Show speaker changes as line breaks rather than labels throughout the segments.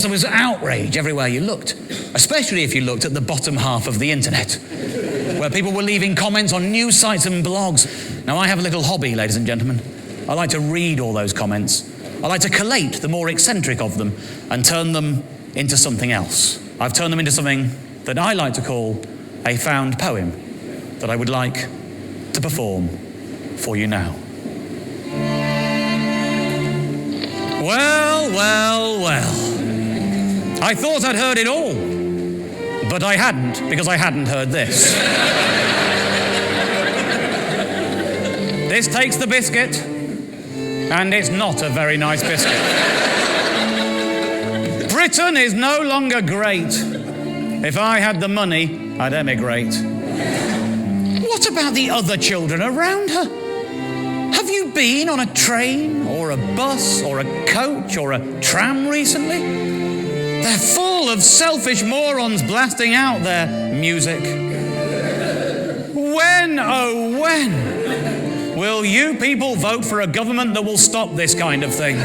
there was outrage everywhere you looked, especially if you looked at the bottom half of the internet, where people were leaving comments on news sites and blogs. Now, I have a little hobby, ladies and gentlemen. I like to read all those comments. I like to collate the more eccentric of them and turn them into something else. I've turned them into something that I like to call a found poem that I would like to perform for you now. Well, well, well. I thought I'd heard it all, but I hadn't, because I hadn't heard this. This takes the biscuit, and it's not a very nice biscuit. Britain is no longer great. If I had the money, I'd emigrate. What about the other children around her? Have you been on a train, or a bus, or a coach, or a tram recently? They're full of selfish morons blasting out their music. When, oh when, will you people vote for a government that will stop this kind of thing?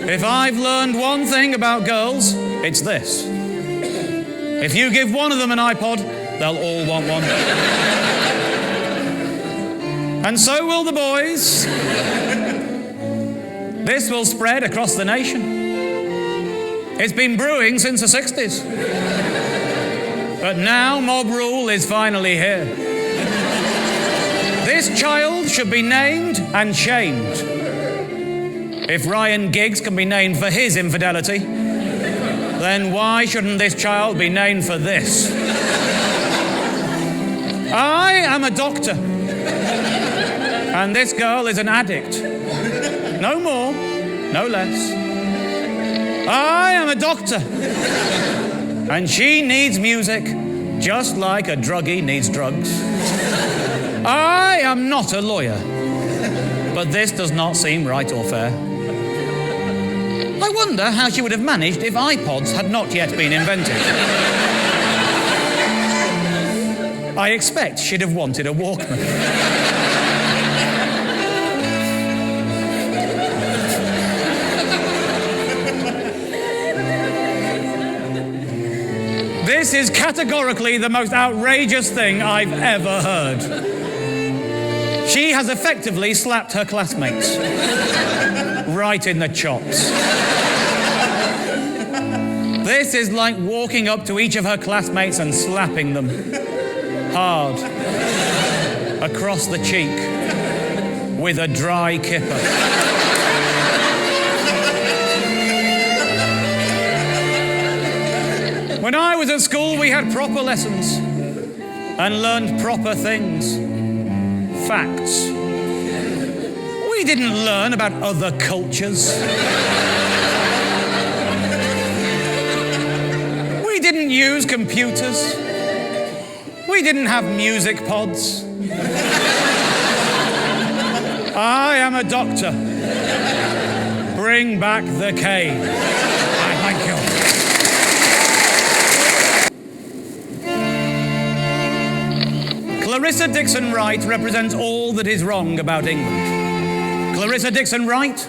If I've learned one thing about girls, it's this. If you give one of them an iPod, they'll all want one. And so will the boys. This will spread across the nation. It's been brewing since the 60s. But now mob rule is finally here. This child should be named and shamed. If Ryan Giggs can be named for his infidelity, then why shouldn't this child be named for this? I am a doctor, and this girl is an addict. No more, no less. I am a doctor, and she needs music just like a druggie needs drugs. I am not a lawyer, but this does not seem right or fair. I wonder how she would have managed if iPods had not yet been invented. I expect she'd have wanted a Walkman. This is categorically the most outrageous thing I've ever heard. She has effectively slapped her classmates right in the chops. This is like walking up to each of her classmates and slapping them hard across the cheek with a dry kipper. When I was at school, we had proper lessons and learned proper things. Facts. We didn't learn about other cultures. We didn't use computers. We didn't have music pods. I am a doctor. Bring back the cane. I thank you. Clarissa Dixon Wright represents all that is wrong about England. Clarissa Dixon Wright?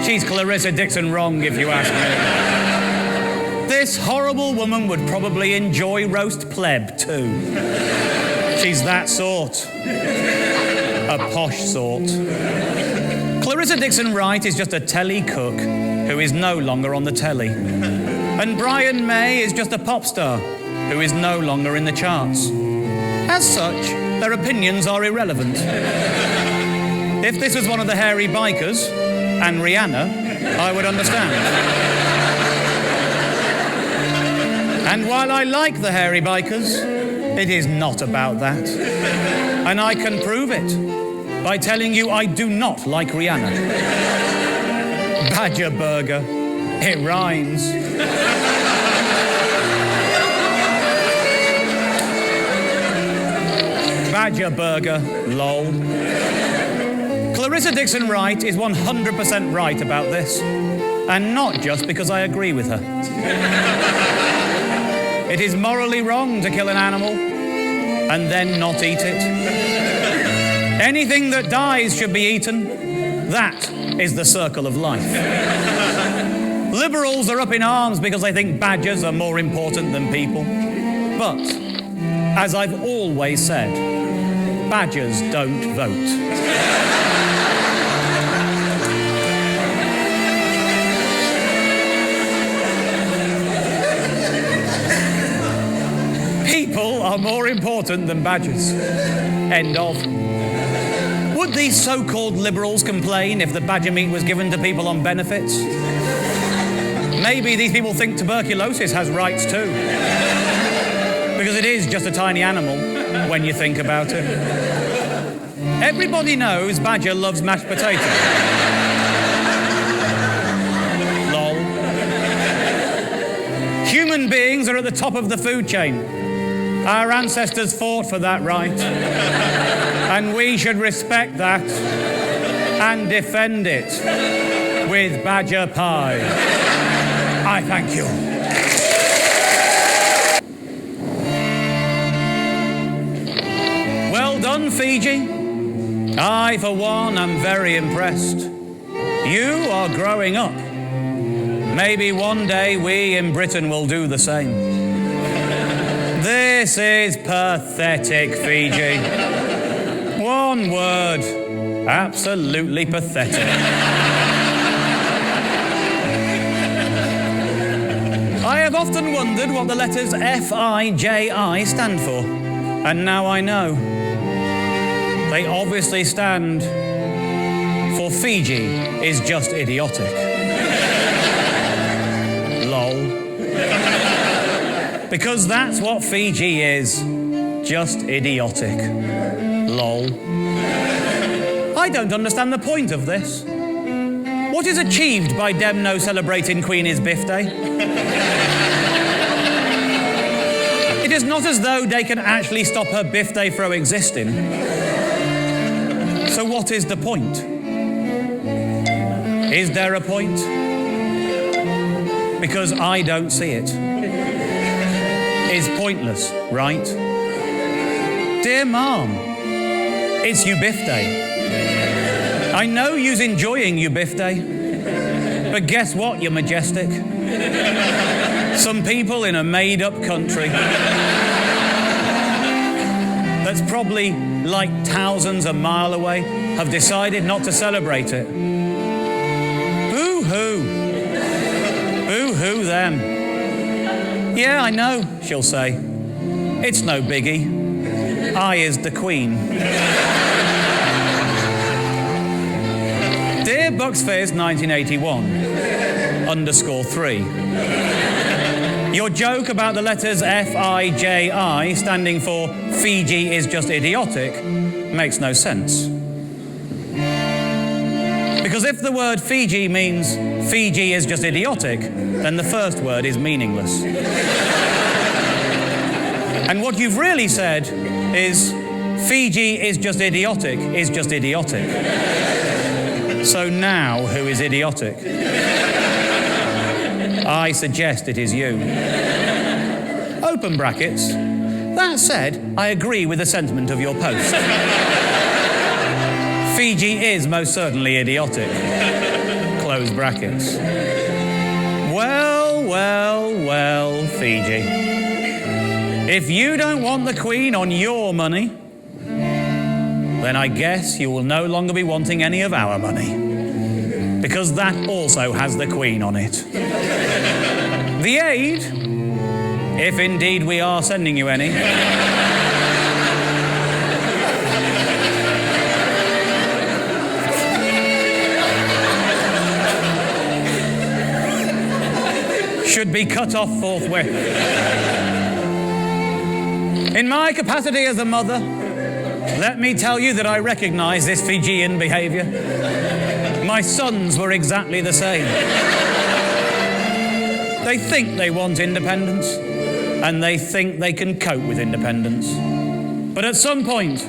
She's Clarissa Dixon wrong, if you ask me. This horrible woman would probably enjoy roast pleb, too. She's that sort. A posh sort. Clarissa Dixon Wright is just a telly cook who is no longer on the telly. And Brian May is just a pop star who is no longer in the charts. As such, their opinions are irrelevant. If this was one of the hairy bikers and Rihanna, I would understand. And while I like the hairy bikers, it is not about that. And I can prove it by telling you I do not like Rihanna. Badger burger. It rhymes. Badger burger, lol. Clarissa Dixon Wright is 100% right about this. And not just because I agree with her. It is morally wrong to kill an animal and then not eat it. Anything that dies should be eaten. That is the circle of life. Liberals are up in arms because they think badgers are more important than people. But, as I've always said, badgers don't vote. People are more important than badgers. End of. Would these so-called liberals complain if the badger meat was given to people on benefits? Maybe these people think tuberculosis has rights too. Because it is just a tiny animal when you think about it. Everybody knows badger loves mashed potato. Lol. Human beings are at the top of the food chain. Our ancestors fought for that right. And we should respect that and defend it with badger pie. I thank you. Well done, Fiji. I, for one, am very impressed. You are growing up. Maybe one day we in Britain will do the same. This is pathetic, Fiji. One word. Absolutely pathetic. I have often wondered what the letters F-I-J-I stand for. And now I know. They obviously stand for Fiji is just idiotic. Lol. Because that's what Fiji is. Just idiotic. Lol. I don't understand the point of this. What is achieved by them no celebrating Queenie's birthday? It is not as though they can actually stop her birthday from existing. So what is the point? Is there a point? Because I don't see it. It's pointless, right? Dear Mom, it's your birthday. I know you's enjoying your birthday, but guess what, you're majestic? Some people in a made-up country that's probably like thousands a mile away have decided not to celebrate it. Boo-hoo. Boo-hoo them. Yeah, I know, she'll say. It's no biggie. I is the Queen. Dear Bucks Fizz 1981_3. Your joke about the letters F-I-J-I standing for Fiji is just idiotic makes no sense. Because if the word Fiji means Fiji is just idiotic, then the first word is meaningless. And what you've really said is Fiji is just idiotic is just idiotic. So now who is idiotic? I suggest it is you. Open brackets. That said, I agree with the sentiment of your post. Fiji is most certainly idiotic. Close brackets. Well, well, well, Fiji. If you don't want the Queen on your money, then I guess you will no longer be wanting any of our money. Because that also has the Queen on it. The aid, if indeed we are sending you any, should be cut off forthwith. In my capacity as a mother, let me tell you that I recognize this Fijian behavior. My sons were exactly the same. They think they want independence, and they think they can cope with independence. But at some point,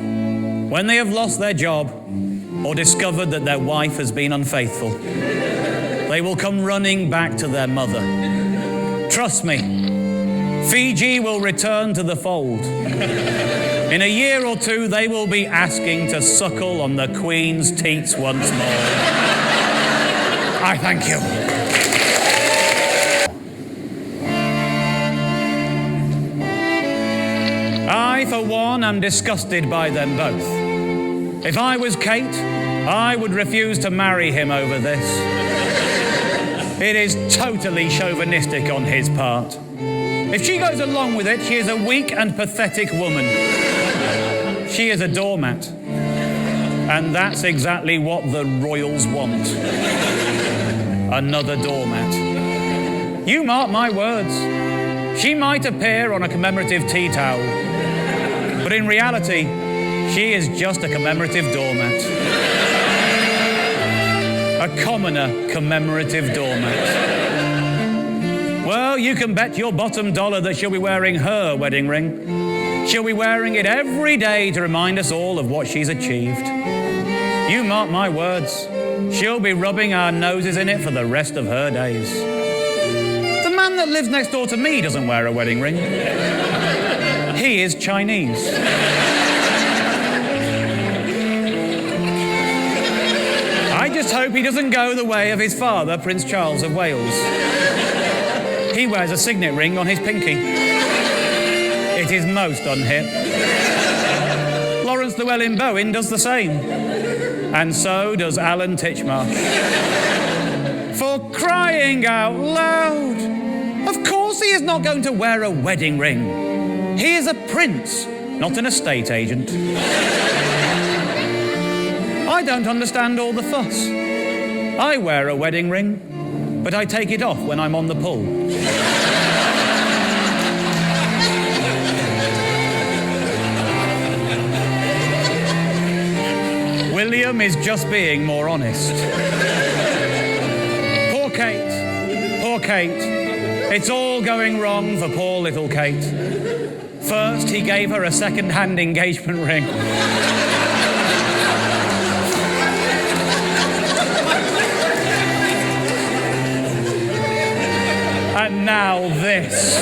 when they have lost their job or discovered that their wife has been unfaithful, they will come running back to their mother. Trust me, Fiji will return to the fold. In a year or two, they will be asking to suckle on the Queen's teats once more. I thank you. I, for one, am disgusted by them both. If I was Kate, I would refuse to marry him over this. It is totally chauvinistic on his part. If she goes along with it, she is a weak and pathetic woman. She is a doormat. And that's exactly what the royals want. Another doormat. You mark my words. She might appear on a commemorative tea towel, but in reality, she is just a commemorative doormat. A commoner commemorative doormat. Well, you can bet your bottom dollar that she'll be wearing her wedding ring. She'll be wearing it every day to remind us all of what she's achieved. You mark my words, she'll be rubbing our noses in it for the rest of her days. The man that lives next door to me doesn't wear a wedding ring. He is Chinese. I just hope he doesn't go the way of his father, Prince Charles of Wales. He wears a signet ring on his pinky. It is most unhip. Lawrence Llewellyn-Bowen does the same. And so does Alan Titchmarsh. For crying out loud! Of course he is not going to wear a wedding ring. He is a prince, not an estate agent. I don't understand all the fuss. I wear a wedding ring, but I take it off when I'm on the pull. William is just being more honest. Poor Kate, poor Kate. It's all going wrong for poor little Kate. First, he gave her a second-hand engagement ring. And now this.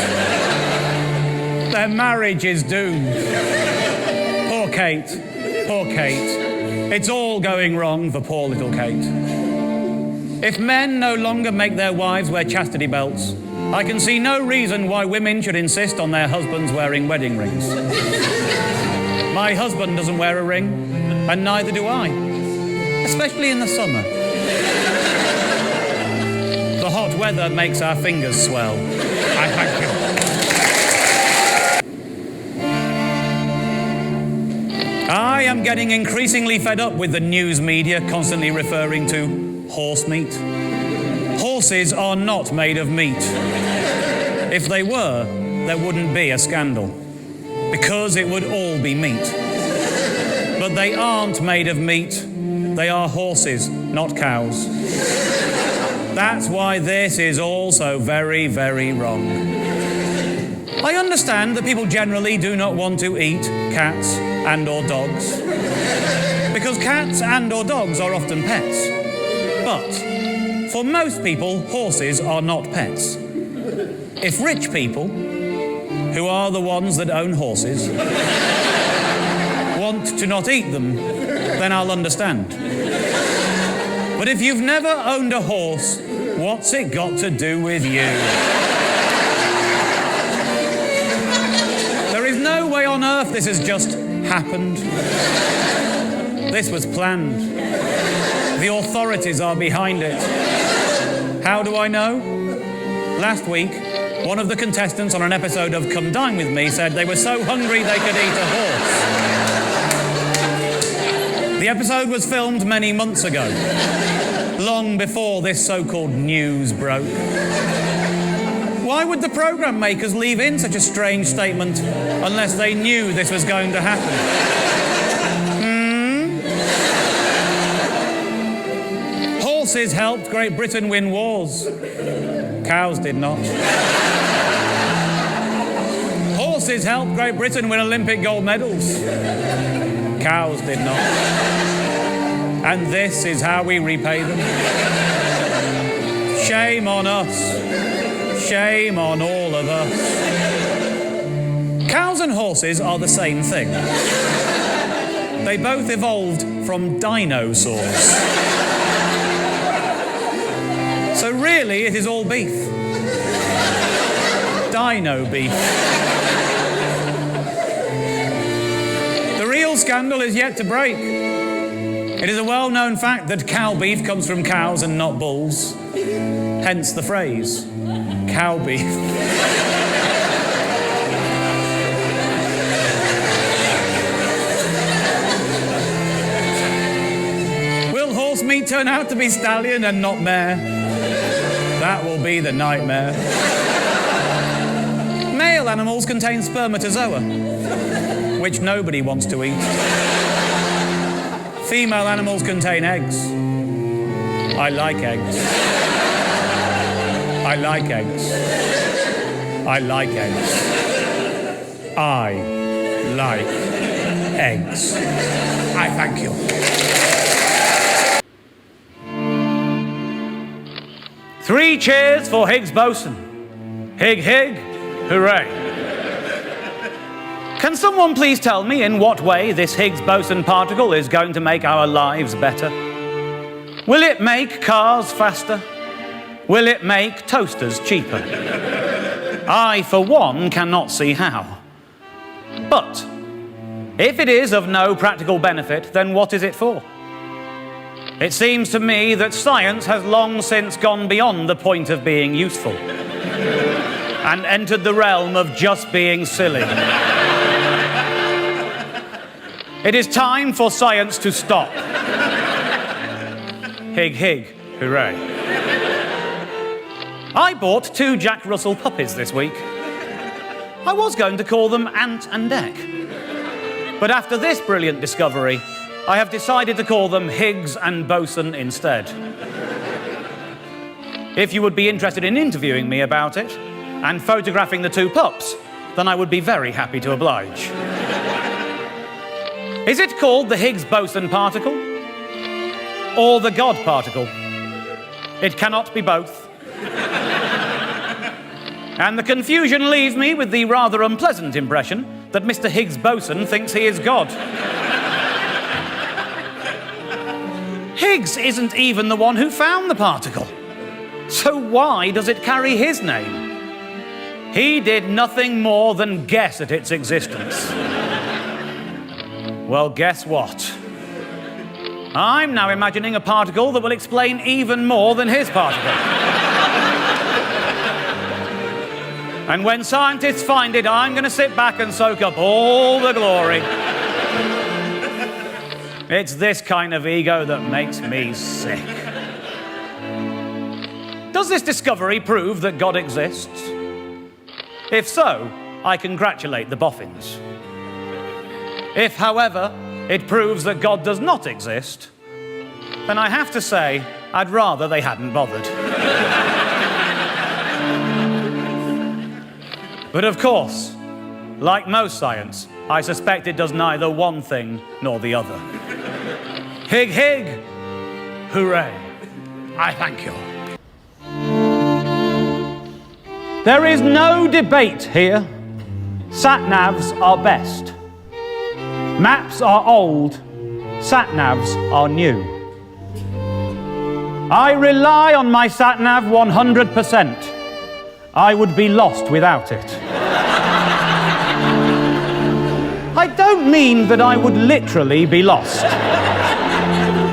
Their marriage is doomed. Poor Kate, poor Kate. It's all going wrong for poor little Kate. If men no longer make their wives wear chastity belts, I can see no reason why women should insist on their husbands wearing wedding rings. My husband doesn't wear a ring, and neither do I, especially in the summer. The hot weather makes our fingers swell. I thank you. I am getting increasingly fed up with the news media constantly referring to horse meat. Horses are not made of meat. If they were, there wouldn't be a scandal, because it would all be meat. But they aren't made of meat. They are horses, not cows. That's why this is all so very, very wrong. I understand that people generally do not want to eat cats and/or dogs, because cats and/or dogs are often pets. But for most people, horses are not pets. If rich people, who are the ones that own horses, want to not eat them, then I'll understand. But if you've never owned a horse, what's it got to do with you? There is no way on earth this has just happened. This was planned. The authorities are behind it. How do I know? Last week, one of the contestants on an episode of Come Dine With Me said they were so hungry they could eat a horse. The episode was filmed many months ago, long before this so-called news broke. Why would the programme makers leave in such a strange statement unless they knew this was going to happen? Horses helped Great Britain win wars. Cows did not. Horses helped Great Britain win Olympic gold medals. Cows did not. And this is how we repay them. Shame on us. Shame on all of us. Cows and horses are the same thing. They both evolved from dinosaurs. So really, it is all beef. Dino beef. real scandal is yet to break. It is a well-known fact that cow beef comes from cows and not bulls. Hence the phrase, cow beef. Will horse meat turn out to be stallion and not mare? That will be the nightmare. Male animals contain spermatozoa, which nobody wants to eat. Female animals contain eggs. I like eggs. I like eggs. I like eggs. I like eggs. I thank you. Three cheers for Higgs boson. Hig, hig, hooray. Can someone please tell me in what way this Higgs boson particle is going to make our lives better? Will it make cars faster? Will it make toasters cheaper? I, for one, cannot see how. But if it is of no practical benefit, then what is it for? It seems to me that science has long since gone beyond the point of being useful and entered the realm of just being silly. It is time for science to stop. Hig, hig, hooray. I bought 2 Jack Russell puppies this week. I was going to call them Ant and Dec. But after this brilliant discovery, I have decided to call them Higgs and Boson instead. If you would be interested in interviewing me about it and photographing the 2 pups, then I would be very happy to oblige. Is it called the Higgs boson particle or the God particle? It cannot be both. And the confusion leaves me with the rather unpleasant impression that Mr. Higgs boson thinks he is God. Higgs isn't even the one who found the particle. So why does it carry his name? He did nothing more than guess at its existence. Well, guess what? I'm now imagining a particle that will explain even more than his particle. And when scientists find it, I'm going to sit back and soak up all the glory. It's this kind of ego that makes me sick. Does this discovery prove that God exists? If so, I congratulate the boffins. If, however, it proves that God does not exist, then I have to say I'd rather they hadn't bothered. But of course, like most science, I suspect it does neither one thing nor the other. Hig, hig, hooray. I thank you. There is no debate here. Sat-navs are best. Maps are old. Sat-navs are new. I rely on my sat-nav 100%. I would be lost without it. I don't mean that I would literally be lost,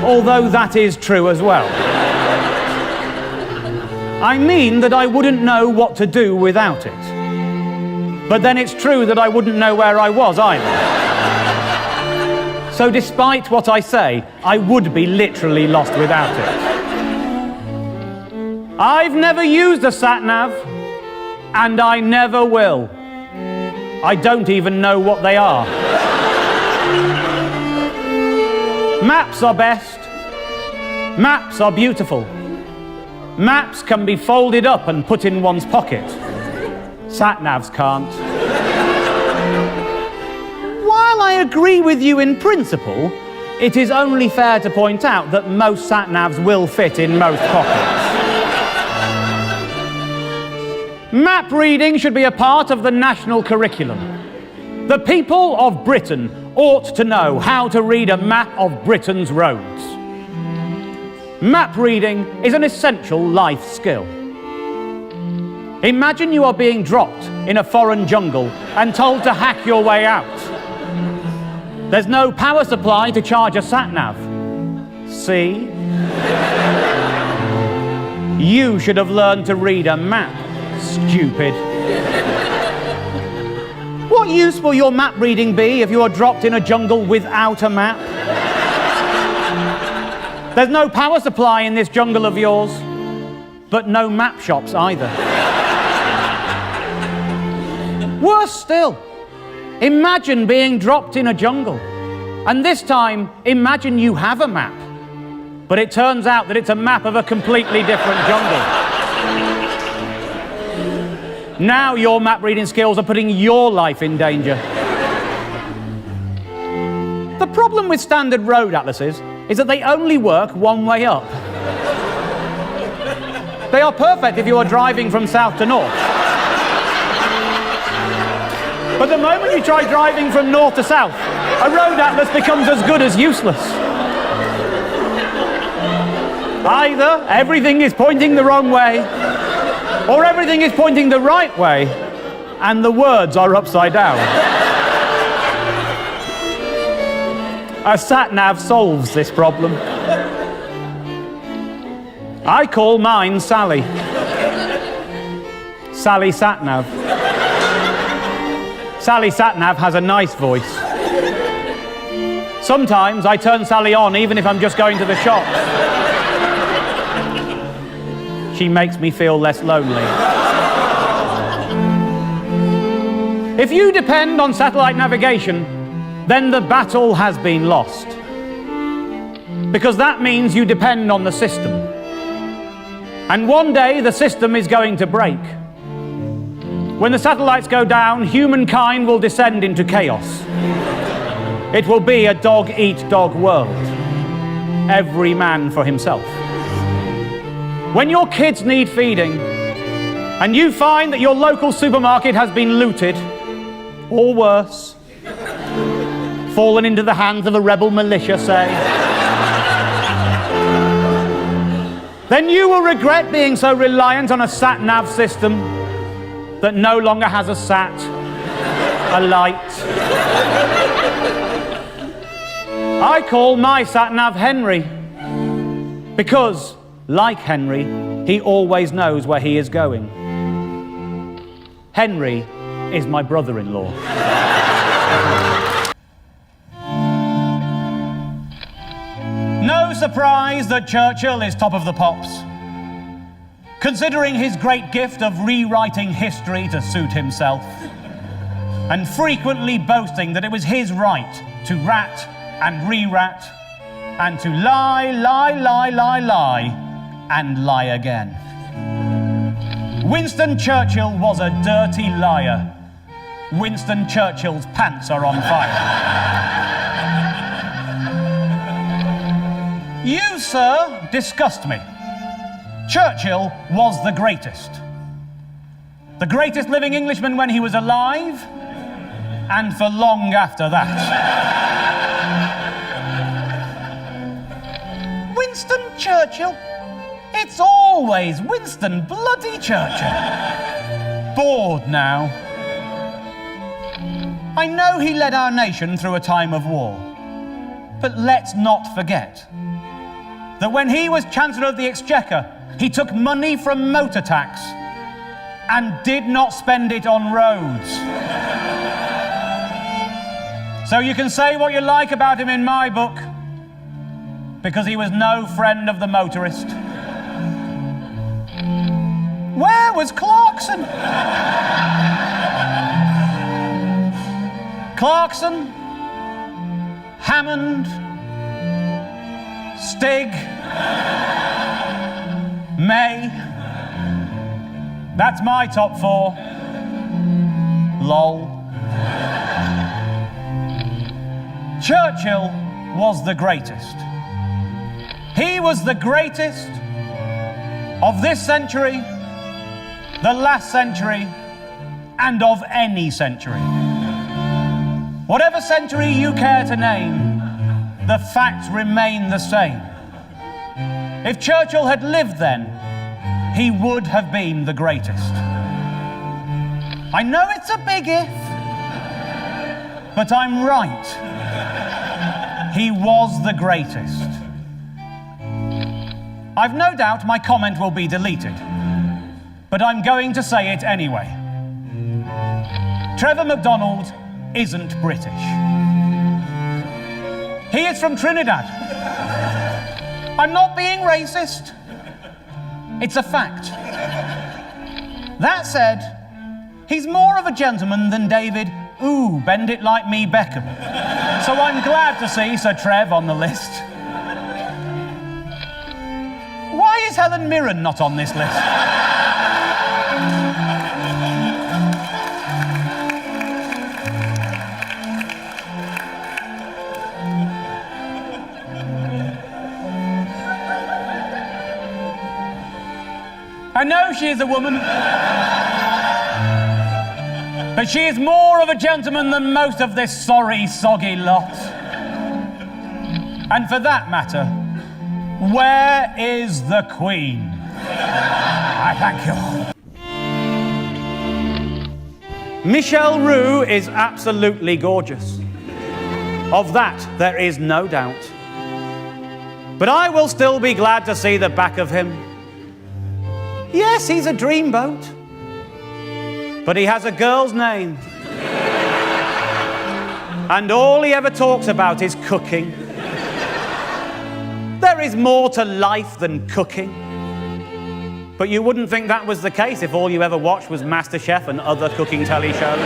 although that is true as well. I mean that I wouldn't know what to do without it. But then it's true that I wouldn't know where I was either. So despite what I say, I would be literally lost without it. I've never used a sat-nav, and I never will. I don't even know what they are. Maps are best. Maps are beautiful. Maps can be folded up and put in one's pocket. Sat-navs can't. While I agree with you in principle, it is only fair to point out that most sat-navs will fit in most pockets. Map reading should be a part of the national curriculum. The people of Britain ought to know how to read a map of Britain's roads. Map reading is an essential life skill. Imagine you are being dropped in a foreign jungle and told to hack your way out. There's no power supply to charge a sat-nav. See? You should have learned to read a map, stupid. What use will your map reading be if you are dropped in a jungle without a map? There's no power supply in this jungle of yours, but no map shops either. Worse still, imagine being dropped in a jungle, and this time, imagine you have a map, but it turns out that it's a map of a completely different jungle. Now your map reading skills are putting your life in danger. The problem with standard road atlases is that they only work one way up. They are perfect if you are driving from south to north. But the moment you try driving from north to south, a road atlas becomes as good as useless. Either everything is pointing the wrong way, or everything is pointing the right way, and the words are upside down. A sat-nav solves this problem. I call mine Sally. Sally Sat-nav. Sally Sat-nav has a nice voice. Sometimes I turn Sally on even if I'm just going to the shop. She makes me feel less lonely. If you depend on satellite navigation, then the battle has been lost. Because that means you depend on the system. And one day the system is going to break. When the satellites go down, humankind will descend into chaos. It will be a dog-eat-dog world. Every man for himself. When your kids need feeding, and you find that your local supermarket has been looted, or worse, fallen into the hands of a rebel militia, say, then you will regret being so reliant on a sat-nav system that no longer has a sat, a light. I call my sat-nav Henry, because, like Henry, he always knows where he is going. Henry is my brother-in-law. No surprise that Churchill is top of the pops, considering his great gift of rewriting history to suit himself, and frequently boasting that it was his right to rat and re-rat, and to lie, lie, lie, lie, lie, and lie again. Winston Churchill was a dirty liar. Winston Churchill's pants are on fire. You, sir, disgust me. Churchill was the greatest. The greatest living Englishman when he was alive, and for long after that. Winston Churchill? It's always Winston bloody Churchill. Bored now. I know he led our nation through a time of war, but let's not forget that when he was Chancellor of the Exchequer, he took money from motor tax and did not spend it on roads. So you can say what you like about him in my book, because he was no friend of the motorist. Where was Clarkson? Clarkson, Hammond, Stig, May. That's my top four. Lol. Churchill was the greatest. He was the greatest of this century, the last century, and of any century. Whatever century you care to name, the facts remain the same. If Churchill had lived then, he would have been the greatest. I know it's a big if, but I'm right. He was the greatest. I've no doubt my comment will be deleted, but I'm going to say it anyway. Trevor McDonald isn't British. He is from Trinidad. I'm not being racist. It's a fact. That said, he's more of a gentleman than David, ooh, bend it like me, Beckham. So I'm glad to see Sir Trev on the list. Why is Helen Mirren not on this list? I know she is a woman, but she is more of a gentleman than most of this sorry, soggy lot. And for that matter, where is the Queen? I thank you. Michelle Roux is absolutely gorgeous. Of that, there is no doubt. But I will still be glad to see the back of him. Yes, he's a dreamboat, but he has a girl's name. And all he ever talks about is cooking. There is more to life than cooking. But you wouldn't think that was the case if all you ever watched was MasterChef and other cooking telly shows.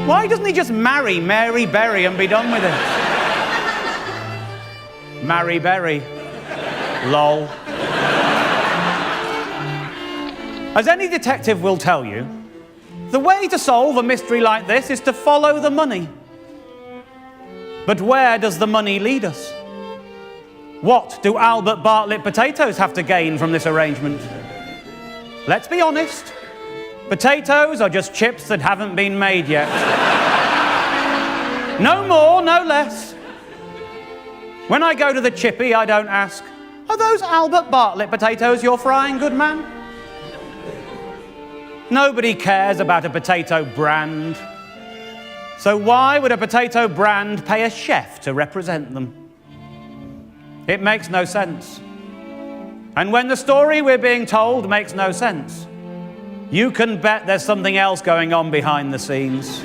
Why doesn't he just marry Mary Berry and be done with it? Mary Berry. Lol. As any detective will tell you, the way to solve a mystery like this is to follow the money. But where does the money lead us? What do Albert Bartlett potatoes have to gain from this arrangement? Let's be honest, potatoes are just chips that haven't been made yet. No more, no less. When I go to the chippy, I don't ask, are those Albert Bartlett potatoes you're frying, good man? Nobody cares about a potato brand. So why would a potato brand pay a chef to represent them? It makes no sense. And when the story we're being told makes no sense, you can bet there's something else going on behind the scenes.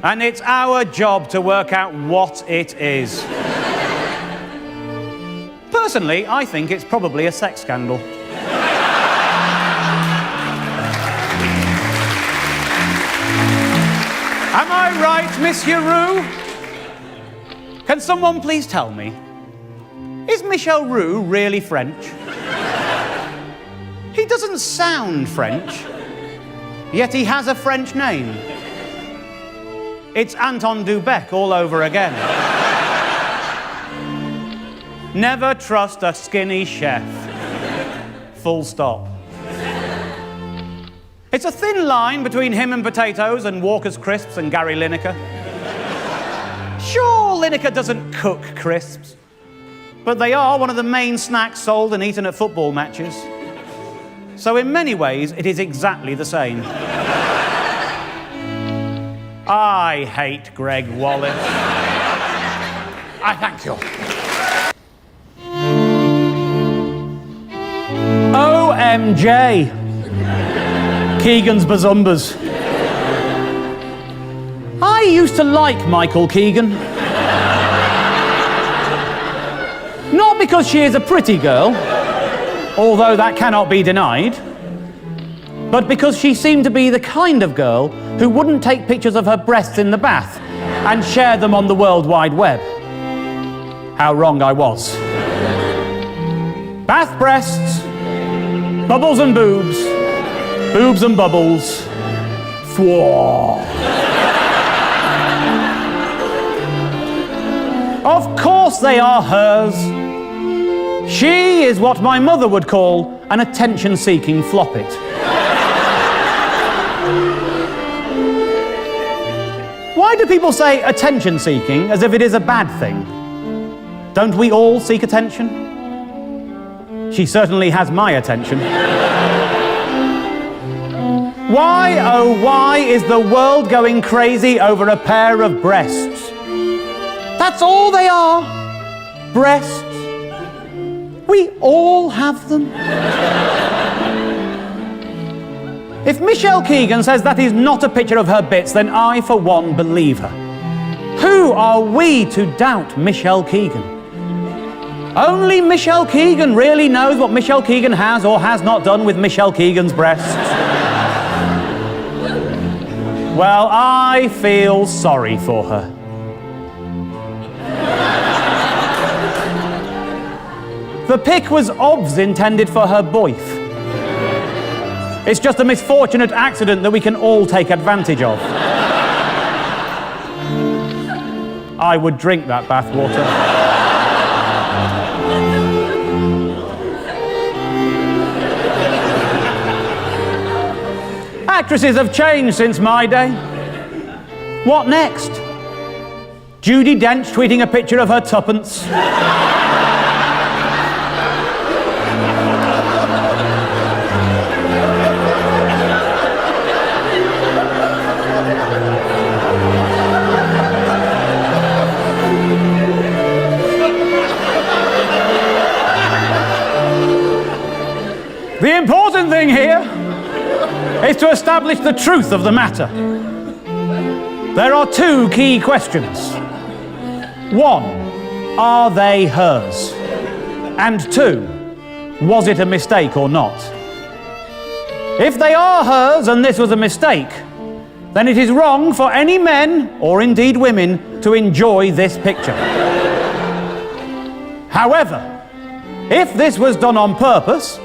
And it's our job to work out what it is. Personally, I think it's probably a sex scandal. Am I right, Monsieur Roux? Can someone please tell me, is Michel Roux really French? He doesn't sound French, yet he has a French name. It's Anton Dubek all over again. Never trust a skinny chef. Full stop. It's a thin line between him and potatoes and Walker's Crisps and Gary Lineker. Sure, Lineker doesn't cook crisps, but they are one of the main snacks sold and eaten at football matches. So in many ways, it is exactly the same. I hate Greg Wallace. I thank you. OMJ. Keegan's Bazumbas. I used to like Michael Keegan. Not because she is a pretty girl, although that cannot be denied, but because she seemed to be the kind of girl who wouldn't take pictures of her breasts in the bath and share them on the World Wide Web. How wrong I was. Bath breasts, bubbles and boobs, boobs and bubbles. Fwah. Of course they are hers. She is what my mother would call an attention-seeking floppet. Why do people say attention-seeking as if it is a bad thing? Don't we all seek attention? She certainly has my attention. Why, oh why, is the world going crazy over a pair of breasts? That's all they are. Breasts. We all have them. If Michelle Keegan says that is not a picture of her bits, then I, for one, believe her. Who are we to doubt Michelle Keegan? Only Michelle Keegan really knows what Michelle Keegan has or has not done with Michelle Keegan's breasts. Well, I feel sorry for her. The pic was obvs intended for her boyf. It's just a misfortunate accident that we can all take advantage of. I would drink that bathwater. Actresses have changed since my day. What next? Judi Dench tweeting a picture of her tuppence. The important thing here is to establish the truth of the matter. There are two key questions. One, are they hers? And two, was it a mistake or not? If they are hers and this was a mistake, then it is wrong for any men, or indeed women, to enjoy this picture. However, if this was done on purpose,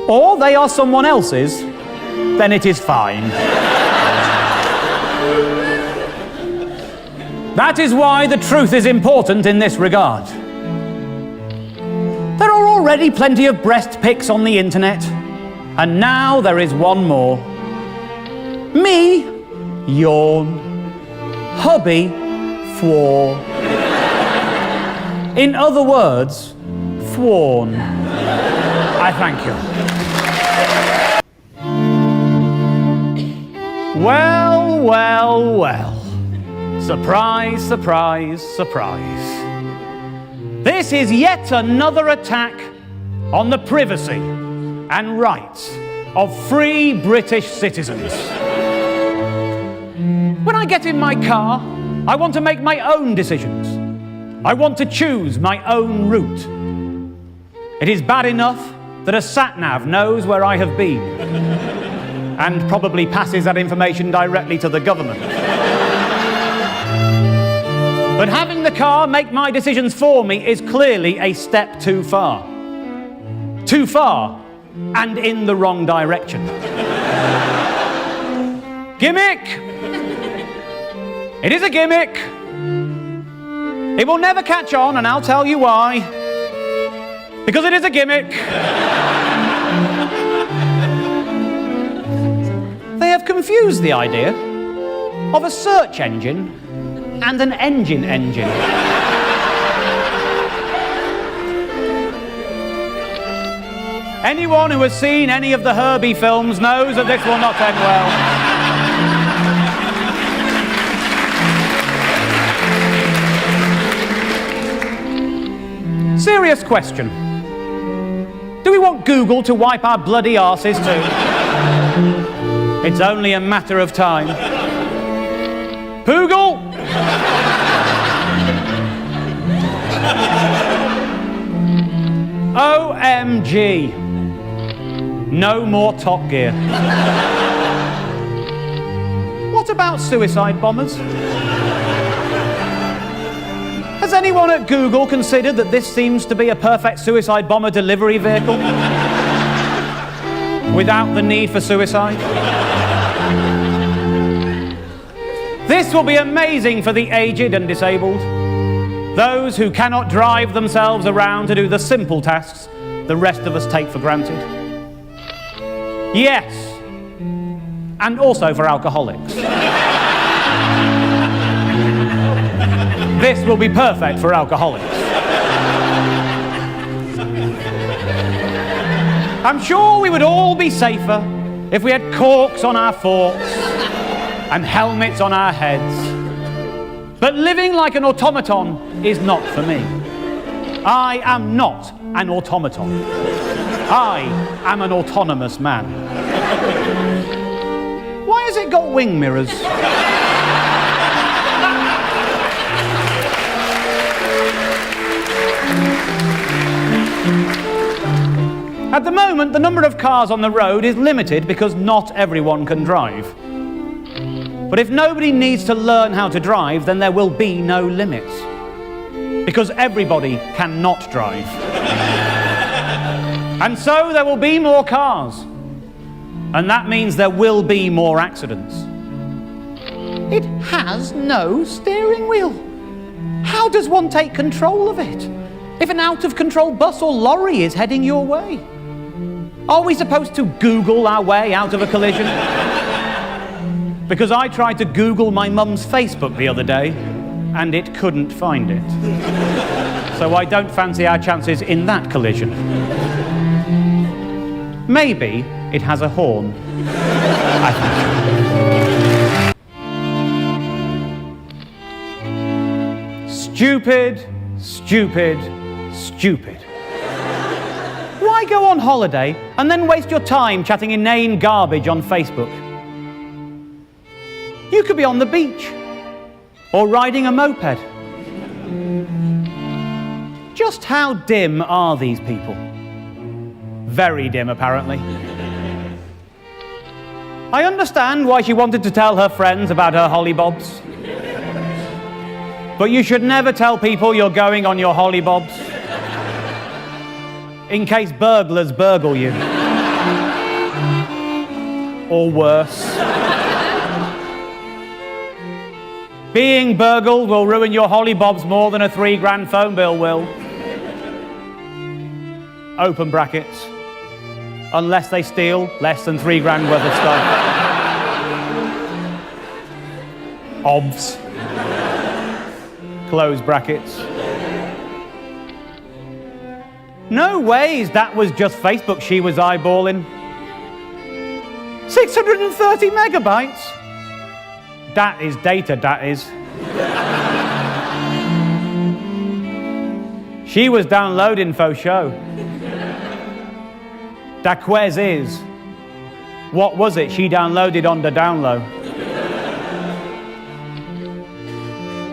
or they are someone else's, then it is fine. That is why the truth is important in this regard. There are already plenty of breast pics on the internet, and now there is one more. Me, yawn. Hubby, thwar. In other words, thworn. I thank you. Well, well, well. Surprise, surprise, surprise. This is yet another attack on the privacy and rights of free British citizens. When I get in my car, I want to make my own decisions. I want to choose my own route. It is bad enough that a sat-nav knows where I have been and probably passes that information directly to the government. But having the car make my decisions for me is clearly a step too far. Too far, and in the wrong direction. Gimmick! It is a gimmick. It will never catch on, and I'll tell you why. Because it is a gimmick. They have confused the idea of a search engine and an engine. Anyone who has seen any of the Herbie films knows that this will not end well. Serious question. Do we want Google to wipe our bloody arses too? It's only a matter of time. Poogle! OMG. No more Top Gear. What about suicide bombers? Has anyone at Google considered that this seems to be a perfect suicide bomber delivery vehicle? Without the need for suicide? This will be amazing for the aged and disabled, those who cannot drive themselves around to do the simple tasks the rest of us take for granted. Yes, and also for alcoholics. This will be perfect for alcoholics. I'm sure we would all be safer if we had corks on our forks and helmets on our heads. But living like an automaton is not for me. I am not an automaton. I am an autonomous man. Why has it got wing mirrors? At the moment, the number of cars on the road is limited because not everyone can drive. But if nobody needs to learn how to drive, then there will be no limits. Because everybody cannot drive. And so there will be more cars. And that means there will be more accidents. It has no steering wheel. How does one take control of it if an out-of-control bus or lorry is heading your way? Are we supposed to Google our way out of a collision? Because I tried to Google my mum's Facebook the other day, and it couldn't find it. So I don't fancy our chances in that collision. Maybe it has a horn. I think. Stupid, stupid, stupid. Why go on holiday and then waste your time chatting inane garbage on Facebook? You could be on the beach or riding a moped. Just how dim are these people? Very dim, apparently. I understand why she wanted to tell her friends about her hollybobs. But you should never tell people you're going on your hollybobs, in case burglars burgle you. Or worse. Being burgled will ruin your hollybobs more than a £3,000 phone bill will. Open brackets. Unless they steal less than £3,000 worth of stuff. Obvs. Close brackets. No ways that was just Facebook she was eyeballing. 630 megabytes? That is data, that is. She was downloading faux show. Da quiz is, what was it she downloaded on the download?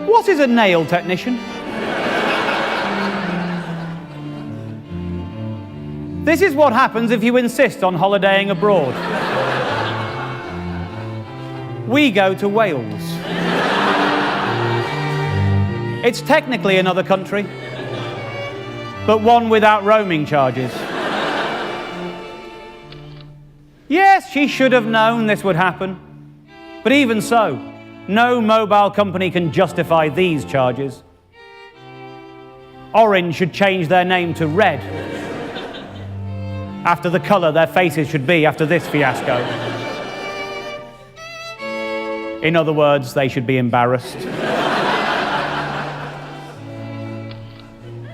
What is a nail technician? This is what happens if you insist on holidaying abroad. We go to Wales. It's technically another country, but one without roaming charges. Yes, she should have known this would happen, but even so, no mobile company can justify these charges. Orange should change their name to Red, after the colour their faces should be after this fiasco. In other words, they should be embarrassed.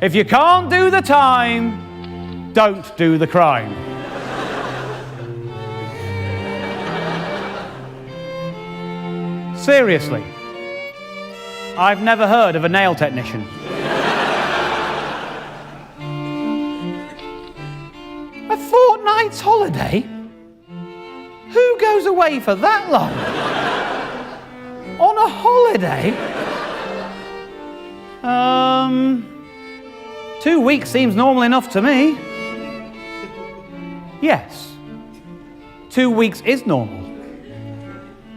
If you can't do the time, don't do the crime. Seriously, I've never heard of a nail technician. A fortnight's holiday? Who goes away for that long? On a holiday? 2 weeks seems normal enough to me. Yes, 2 weeks is normal.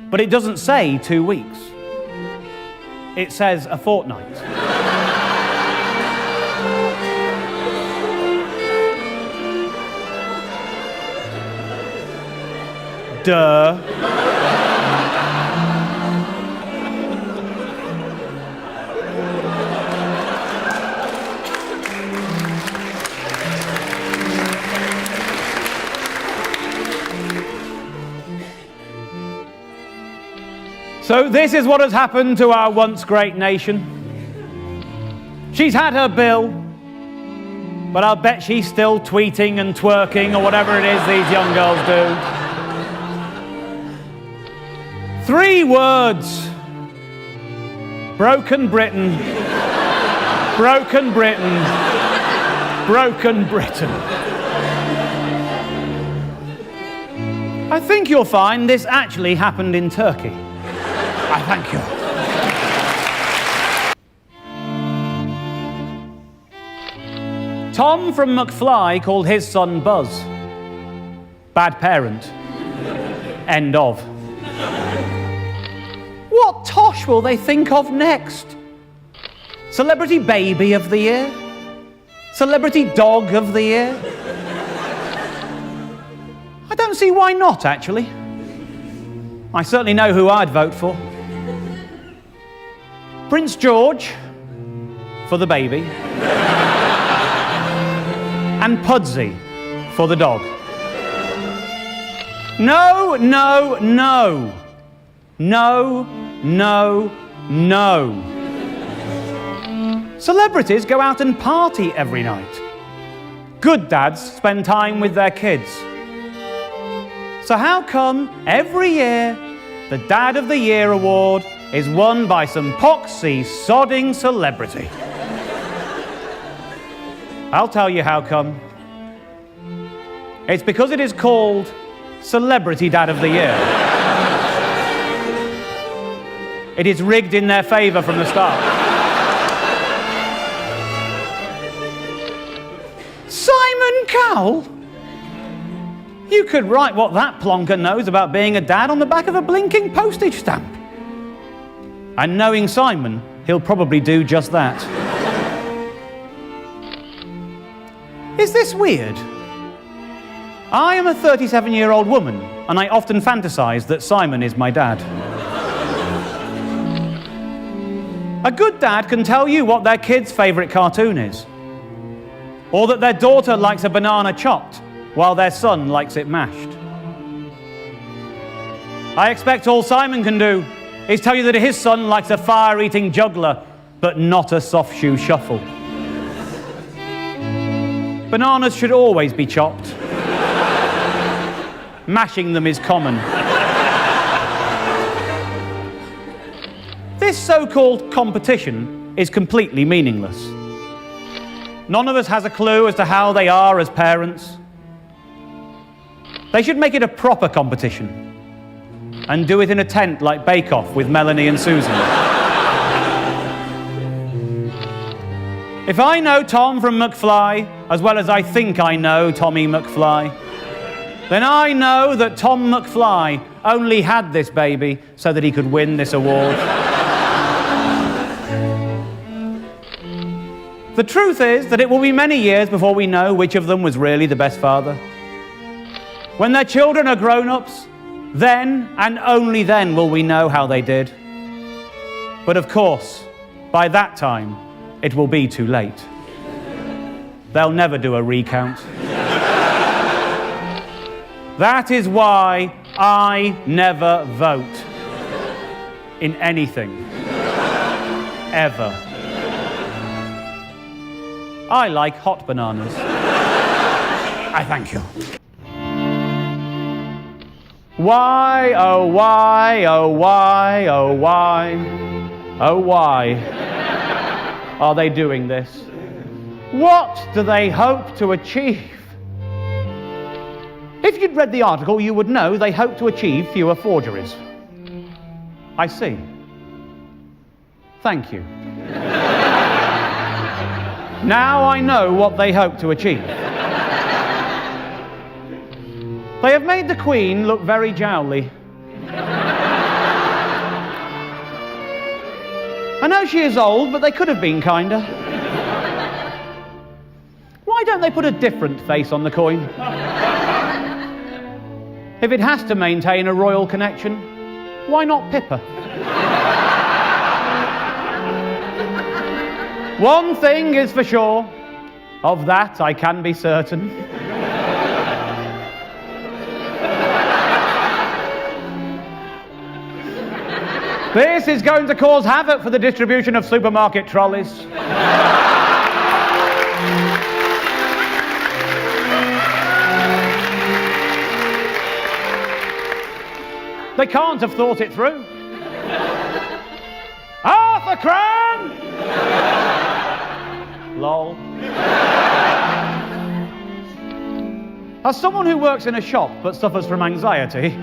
But it doesn't say 2 weeks. It says a fortnight. Duh. So this is what has happened to our once great nation. She's had her bill, but I'll bet she's still tweeting and twerking or whatever it is these young girls do. 3 words. Broken Britain. Broken Britain. Broken Britain. I think you'll find this actually happened in Turkey. I thank you. Tom from McFly called his son Buzz. Bad parent. End of. What tosh will they think of next? Celebrity baby of the year? Celebrity dog of the year? I don't see why not, actually. I certainly know who I'd vote for. Prince George for the baby. And Pudsey for the dog. No, no, no. No, no, no. Celebrities go out and party every night. Good dads spend time with their kids. So how come every year the Dad of the Year award is won by some poxy-sodding celebrity? I'll tell you how come. It's because it is called Celebrity Dad of the Year. It is rigged in their favour from the start. Simon Cowell? You could write what that plonker knows about being a dad on the back of a blinking postage stamp. And knowing Simon, he'll probably do just that. Is this weird? I am a 37-year-old woman, and I often fantasize that Simon is my dad. A good dad can tell you what their kid's favourite cartoon is, or that their daughter likes a banana chopped while their son likes it mashed. I expect all Simon can do is tell you that his son likes a fire-eating juggler, but not a soft shoe shuffle. Bananas should always be chopped. Mashing them is common. This so-called competition is completely meaningless. None of us has a clue as to how they are as parents. They should make it a proper competition and do it in a tent like Bake Off with Melanie and Susan. If I know Tom from McFly as well as I think I know Tommy McFly, then I know that Tom McFly only had this baby so that he could win this award. The truth is that it will be many years before we know which of them was really the best father. When their children are grown-ups, then and only then will we know how they did. But of course, by that time, it will be too late. They'll never do a recount. That is why I never vote in anything, ever. I like hot bananas. I thank you. Why, oh why, oh why, oh why, oh why are they doing this? What do they hope to achieve? If you'd read the article, you would know they hope to achieve fewer forgeries. I see. Thank you. Now I know what they hope to achieve. They have made the Queen look very jowly. I know she is old, but they could have been kinder. Why don't they put a different face on the coin? If it has to maintain a royal connection, why not Pippa? One thing is for sure, of that I can be certain. This is going to cause havoc for the distribution of supermarket trolleys. They can't have thought it through. Arthur Crown! Lol. As someone who works in a shop but suffers from anxiety,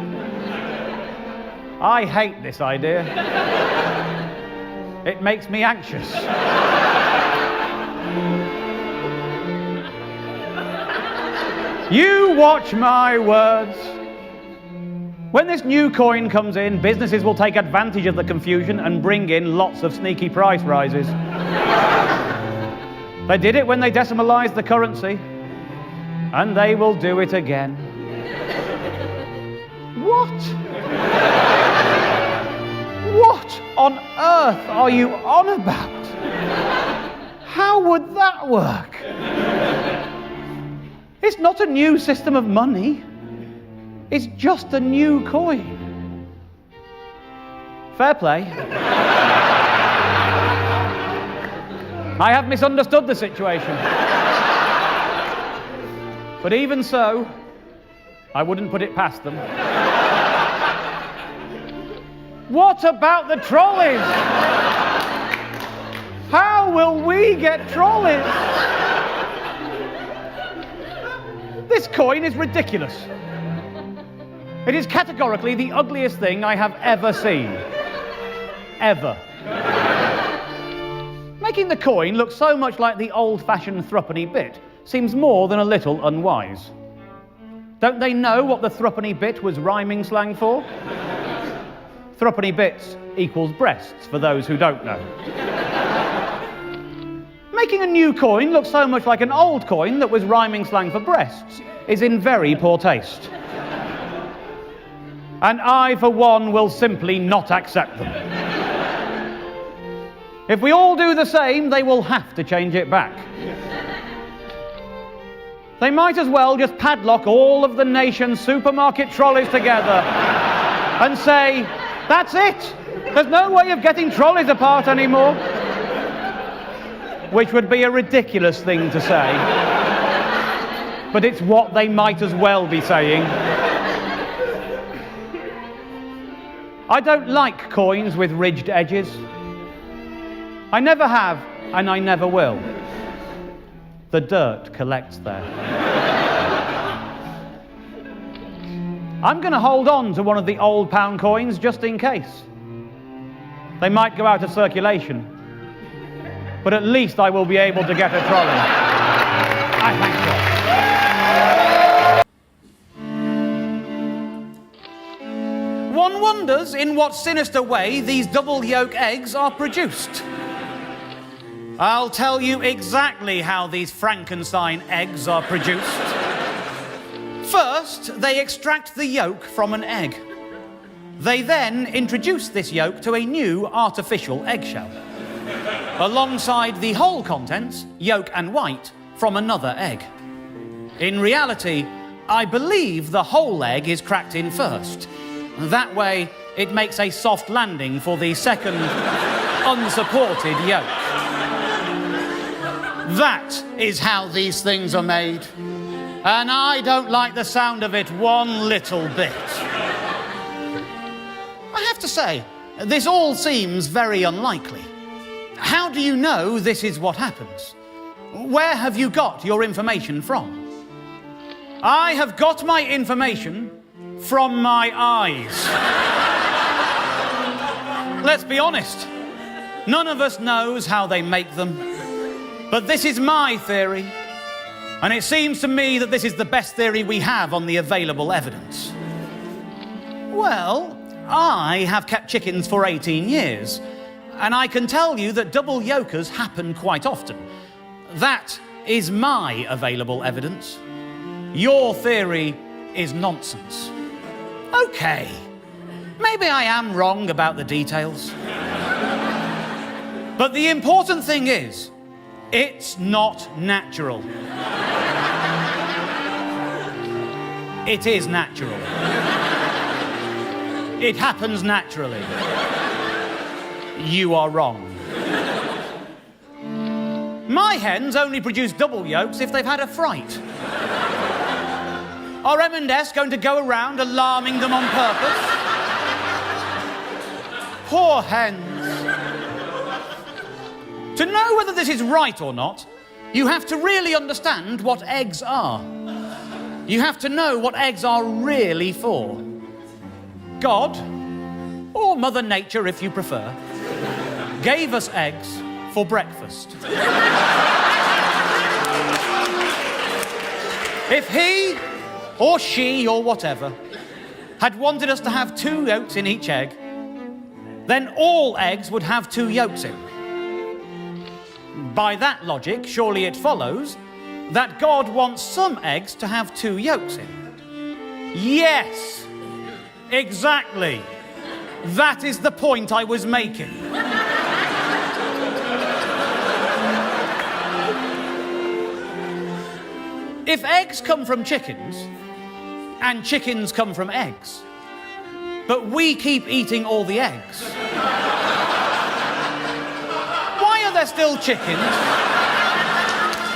I hate this idea. It makes me anxious. You watch my words. When this new coin comes in, businesses will take advantage of the confusion and bring in lots of sneaky price rises. They did it when they decimalized the currency, and they will do it again. What? What on earth are you on about? How would that work? It's not a new system of money. It's just a new coin. Fair play. I have misunderstood the situation. But even so, I wouldn't put it past them. What about the trolleys? How will we get trolleys? This coin is ridiculous. It is categorically the ugliest thing I have ever seen. Ever. Making the coin look so much like the old-fashioned threepenny bit seems more than a little unwise. Don't they know what the threepenny bit was rhyming slang for? Threepenny bits equals breasts, for those who don't know. Making a new coin look so much like an old coin that was rhyming slang for breasts is in very poor taste. And I, for one, will simply not accept them. If we all do the same, they will have to change it back. They might as well just padlock all of the nation's supermarket trolleys together and say, that's it! There's no way of getting trolleys apart anymore. Which would be a ridiculous thing to say. But it's what they might as well be saying. I don't like coins with ridged edges. I never have, and I never will. The dirt collects there. I'm going to hold on to one of the old pound coins just in case. They might go out of circulation, but at least I will be able to get a trolley. I thank you. One wonders in what sinister way these double yolk eggs are produced. I'll tell you exactly how these Frankenstein eggs are produced. First, they extract the yolk from an egg. They then introduce this yolk to a new artificial eggshell, alongside the whole contents, yolk and white, from another egg. In reality, I believe the whole egg is cracked in first. That way, it makes a soft landing for the second, unsupported yolk. That is how these things are made. And I don't like the sound of it one little bit. I have to say, this all seems very unlikely. How do you know this is what happens? Where have you got your information from? I have got my information from my eyes. Let's be honest. None of us knows how they make them. But this is my theory. And it seems to me that this is the best theory we have on the available evidence. Well, I have kept chickens for 18 years. And I can tell you that double yolkers happen quite often. That is my available evidence. Your theory is nonsense. Okay, maybe I am wrong about the details. But the important thing is, it's not natural. It is natural. It happens naturally. You are wrong. My hens only produce double yolks if they've had a fright. Are M&S going to go around alarming them on purpose? Poor hens. To know whether this is right or not, You have to really understand what eggs are. You have to know what eggs are really for. God, or Mother Nature if you prefer, gave us eggs for breakfast. If he, or she, or whatever, had wanted us to have 2 yolks in each egg, then all eggs would have 2 yolks in. By that logic, surely it follows that God wants some eggs to have 2 yolks in. Yes, exactly. That is the point I was making. If eggs come from chickens, and chickens come from eggs, but we keep eating all the eggs, why are there still chickens?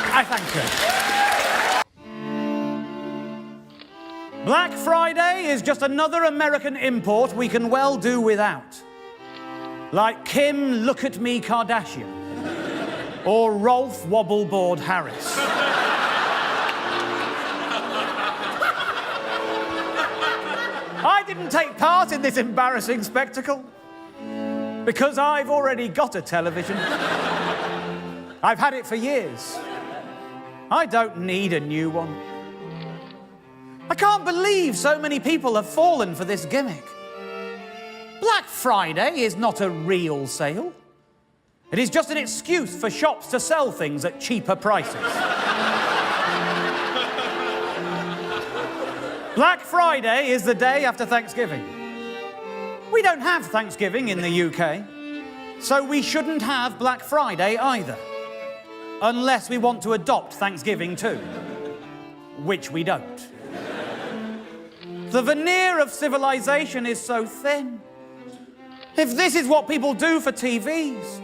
I thank you. Black Friday is just another American import we can well do without. Like Kim Look at Me Kardashian, or Rolf Wobbleboard Harris. I didn't take part in this embarrassing spectacle because I've already got a television. I've had it for years. I don't need a new one. I can't believe so many people have fallen for this gimmick. Black Friday is not a real sale. It is just an excuse for shops to sell things at cheaper prices. Black Friday is the day after Thanksgiving. We don't have Thanksgiving in the UK, so we shouldn't have Black Friday either, unless we want to adopt Thanksgiving too, which we don't. The veneer of civilization is so thin. If this is what people do for TVs,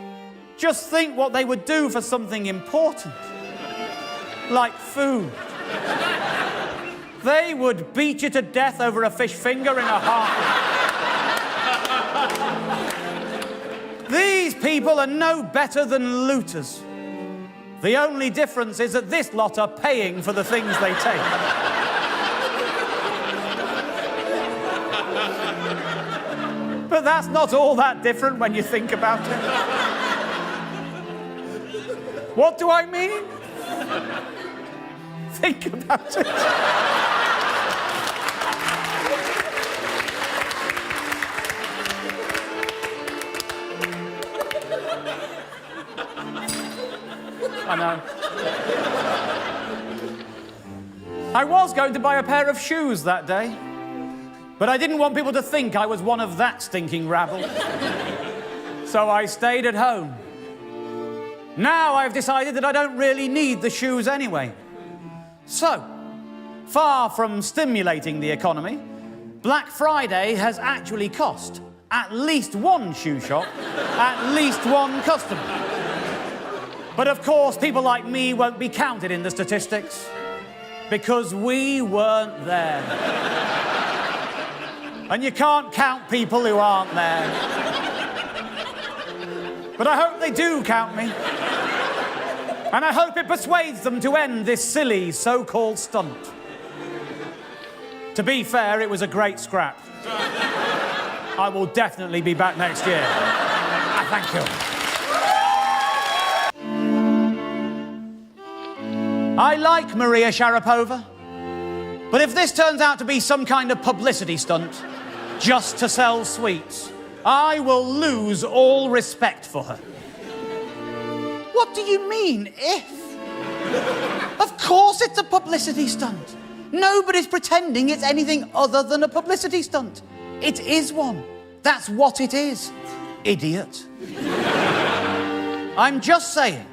just think what they would do for something important, like food. They would beat you to death over a fish finger in a heartbeat. These people are no better than looters. The only difference is that this lot are paying for the things they take. But that's not all that different when you think about it. What do I mean? Think about it. I know. I was going to buy a pair of shoes that day, but I didn't want people to think I was one of that stinking rabble. So I stayed at home. Now I've decided that I don't really need the shoes anyway. So, far from stimulating the economy, Black Friday has actually cost at least one shoe shop, at least one customer. But of course, people like me won't be counted in the statistics, because we weren't there. And you can't count people who aren't there. But I hope they do count me. And I hope it persuades them to end this silly so-called stunt. To be fair, it was a great scrap. I will definitely be back next year. Thank you. I like Maria Sharapova, but if this turns out to be some kind of publicity stunt just to sell sweets, I will lose all respect for her. What do you mean, if? Of course it's a publicity stunt. Nobody's pretending it's anything other than a publicity stunt. It is one. That's what it is. Idiot. I'm just saying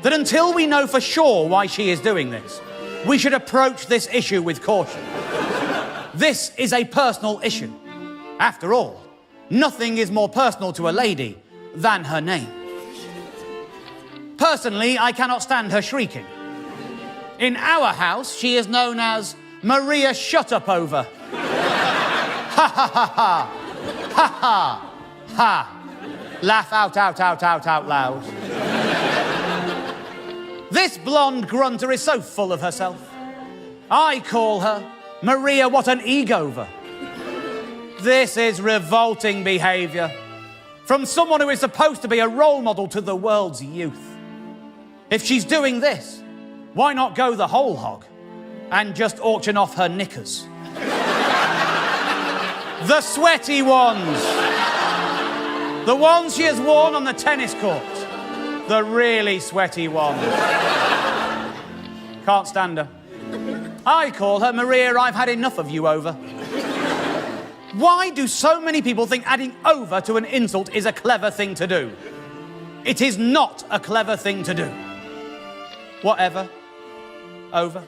that until we know for sure why she is doing this, we should approach this issue with caution. This is a personal issue. After all, nothing is more personal to a lady than her name. Personally, I cannot stand her shrieking. In our house, she is known as Maria Shut-Up-Over. Ha ha ha ha. Ha ha. Ha. Laugh out loud. This blonde grunter is so full of herself. I call her Maria what an egover. This is revolting behaviour from someone who is supposed to be a role model to the world's youth. If she's doing this, why not go the whole hog and just auction off her knickers? The sweaty ones. The ones she has worn on the tennis court. The really sweaty ones. Can't stand her. I call her Maria, I've had enough of you over. Why do so many people think adding over to an insult is a clever thing to do? It is not a clever thing to do. Whatever. Over.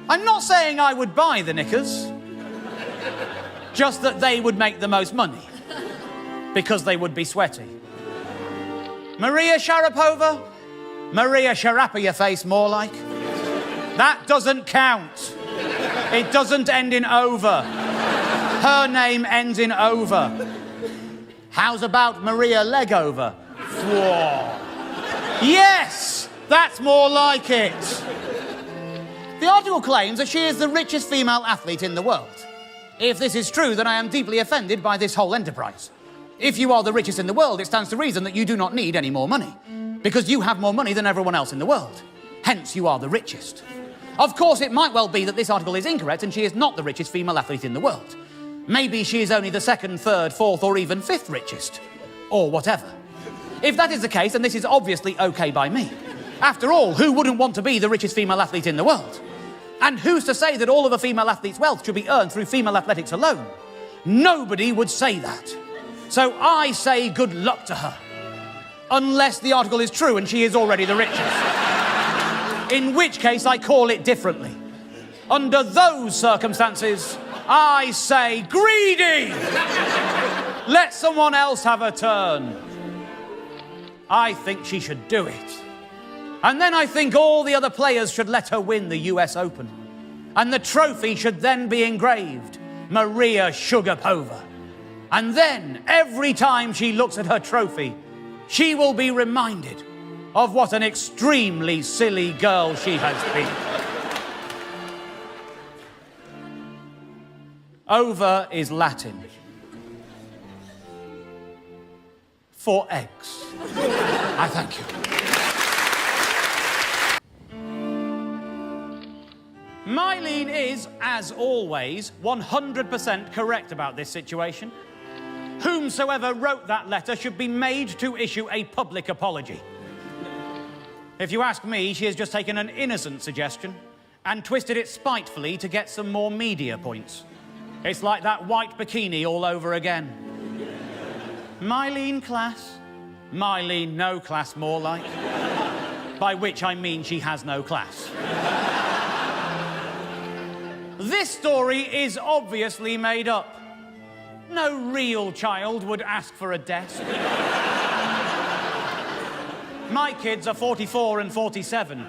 I'm not saying I would buy the knickers, just that they would make the most money, because they would be sweaty. Maria Sharapova? Maria Sharapa your face, more like. That doesn't count. It doesn't end in over. Her name ends in over. How's about Maria Legover? Whoa. Yes, that's more like it. The article claims that she is the richest female athlete in the world. If this is true, then I am deeply offended by this whole enterprise. If you are the richest in the world, it stands to reason that you do not need any more money, because you have more money than everyone else in the world. Hence, you are the richest. Of course, it might well be that this article is incorrect and she is not the richest female athlete in the world. Maybe she is only the second, third, fourth, or even fifth richest. Or whatever. If that is the case, then this is obviously okay by me. After all, who wouldn't want to be the richest female athlete in the world? And who's to say that all of a female athlete's wealth should be earned through female athletics alone? Nobody would say that. So I say good luck to her. Unless the article is true and she is already the richest. In which case I call it differently. Under those circumstances, I say greedy! Let someone else have a turn. I think she should do it. And then I think all the other players should let her win the US Open. And the trophy should then be engraved, Maria Sharapova. And then, every time she looks at her trophy, she will be reminded of what an extremely silly girl she has been. Over is Latin for eggs. I thank you. Mylene is, as always, 100% correct about this situation. Whomsoever wrote that letter should be made to issue a public apology. If you ask me, she has just taken an innocent suggestion and twisted it spitefully to get some more media points. It's like that white bikini all over again. Mylene class? Mylene no class, more like. By which I mean she has no class. This story is obviously made up. No real child would ask for a desk. My kids are 44 and 47,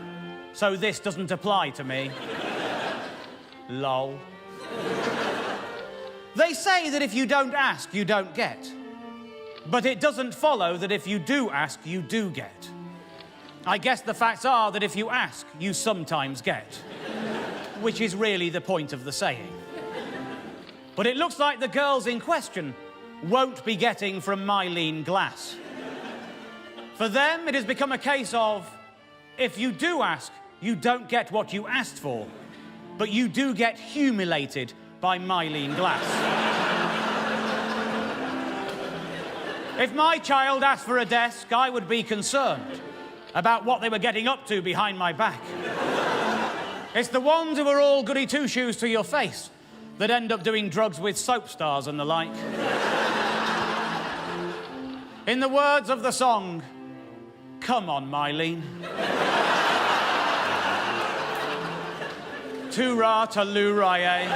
so this doesn't apply to me. Lol. They say that if you don't ask, you don't get. But it doesn't follow that if you do ask, you do get. I guess the facts are that if you ask, you sometimes get. Which is really the point of the saying. But it looks like the girls in question won't be getting from Mylene glass. For them, it has become a case of, if you do ask, you don't get what you asked for, but you do get humiliated by Mylene glass. If my child asked for a desk, I would be concerned about what they were getting up to behind my back. It's the ones who are all goody two-shoes to your face that end up doing drugs with soap stars and the like. In the words of the song, come on, Mylene. Toora taluraye.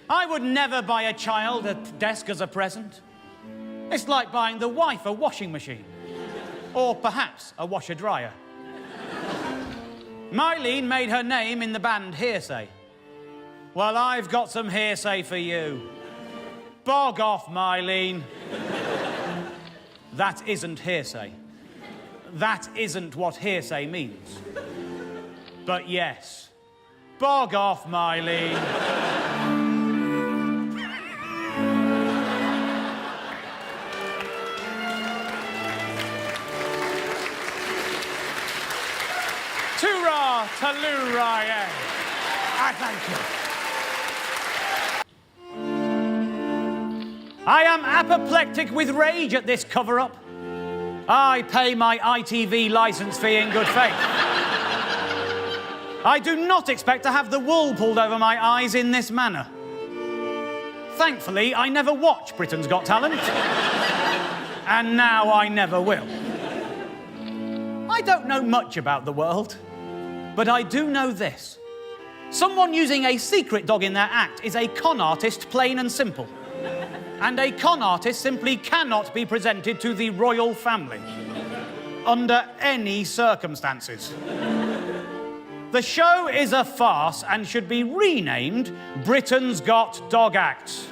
I would never buy a child a desk as a present. It's like buying the wife a washing machine. Or perhaps a washer-dryer. Mylene made her name in the band Hearsay. Well, I've got some hearsay for you. Bog off, Mylene. that isn't hearsay. That isn't what hearsay means. But yes, bog off, Miley. Toorah, taloolah, yeah. I thank you. I am apoplectic with rage at this cover-up. I pay my ITV licence fee in good faith. I do not expect to have the wool pulled over my eyes in this manner. Thankfully, I never watch Britain's Got Talent. And now I never will. I don't know much about the world, but I do know this. Someone using a secret dog in their act is a con artist, plain and simple. And a con artist simply cannot be presented to the royal family under any circumstances. The show is a farce and should be renamed Britain's Got Dog Act.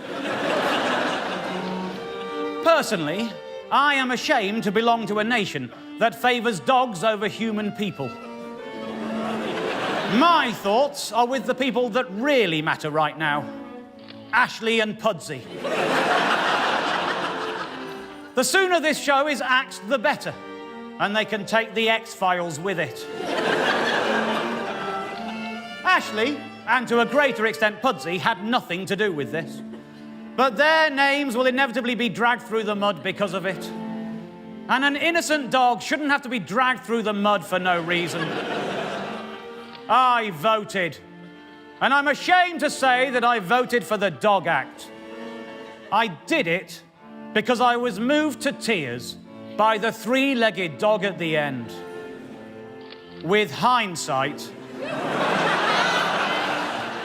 Personally, I am ashamed to belong to a nation that favours dogs over human people. My thoughts are with the people that really matter right now. Ashley and Pudsey. The sooner this show is axed, the better. And they can take the X-Files with it. Ashley, and to a greater extent Pudsey, had nothing to do with this. But their names will inevitably be dragged through the mud because of it. And an innocent dog shouldn't have to be dragged through the mud for no reason. I voted. And I'm ashamed to say that I voted for the Dog Act. I did it because I was moved to tears by the three-legged dog at the end. With hindsight,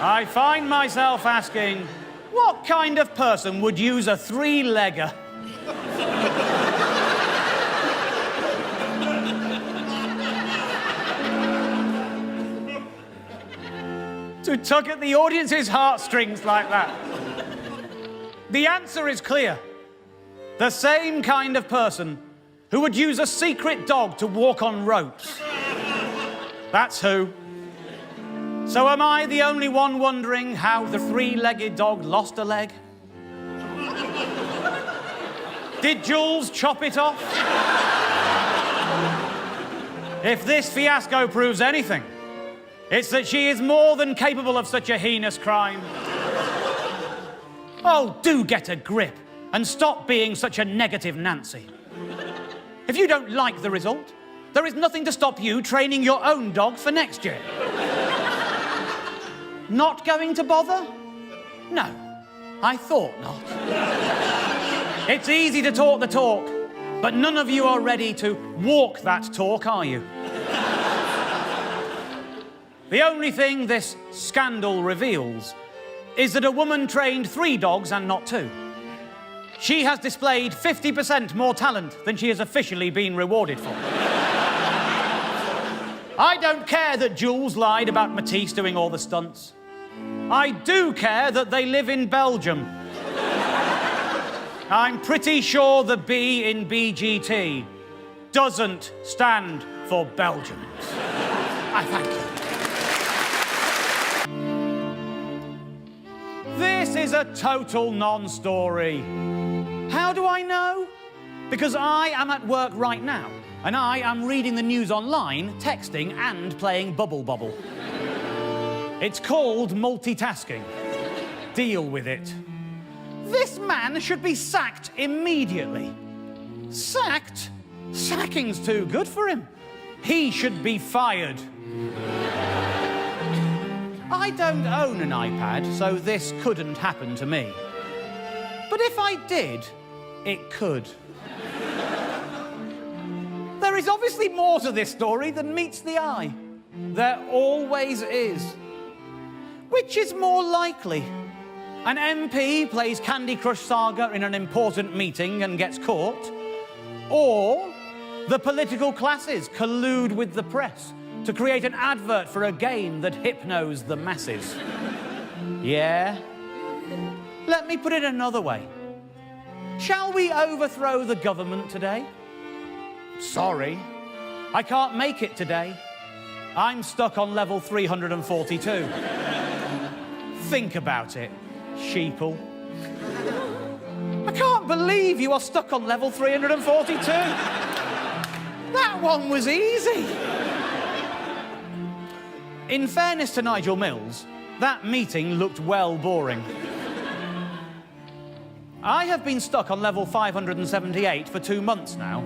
I find myself asking, what kind of person would use a three-legger? To tug at the audience's heartstrings like that. The answer is clear. The same kind of person who would use a secret dog to walk on ropes. That's who. So am I the only one wondering how the three-legged dog lost a leg? Did Jules chop it off? If this fiasco proves anything, it's that she is more than capable of such a heinous crime. Oh, do get a grip and stop being such a negative Nancy. If you don't like the result, there is nothing to stop you training your own dog for next year. Not going to bother? No, I thought not. It's easy to talk the talk, but none of you are ready to walk that talk, are you? The only thing this scandal reveals is that a woman trained 3 dogs and not 2. She has displayed 50% more talent than she has officially been rewarded for. I don't care that Jules lied about Matisse doing all the stunts. I do care that they live in Belgium. I'm pretty sure the B in BGT doesn't stand for Belgians. I thank you. This is a total non-story. How do I know? Because I am at work right now, and I am reading the news online, texting, and playing Bubble Bobble. It's called multitasking. Deal with it. This man should be sacked immediately. Sacked? Sacking's too good for him. He should be fired. I don't own an iPad, so this couldn't happen to me. But if I did, it could. There is obviously more to this story than meets the eye. There always is. Which is more likely? An MP plays Candy Crush Saga in an important meeting and gets caught? Or the political classes collude with the press to create an advert for a game that hypnos the masses? Yeah? Let me put it another way. Shall we overthrow the government today? Sorry, I can't make it today. I'm stuck on level 342. Think about it, sheeple. I can't believe you are stuck on level 342. That one was easy. In fairness to Nigel Mills, that meeting looked well boring. I have been stuck on level 578 for 2 months now,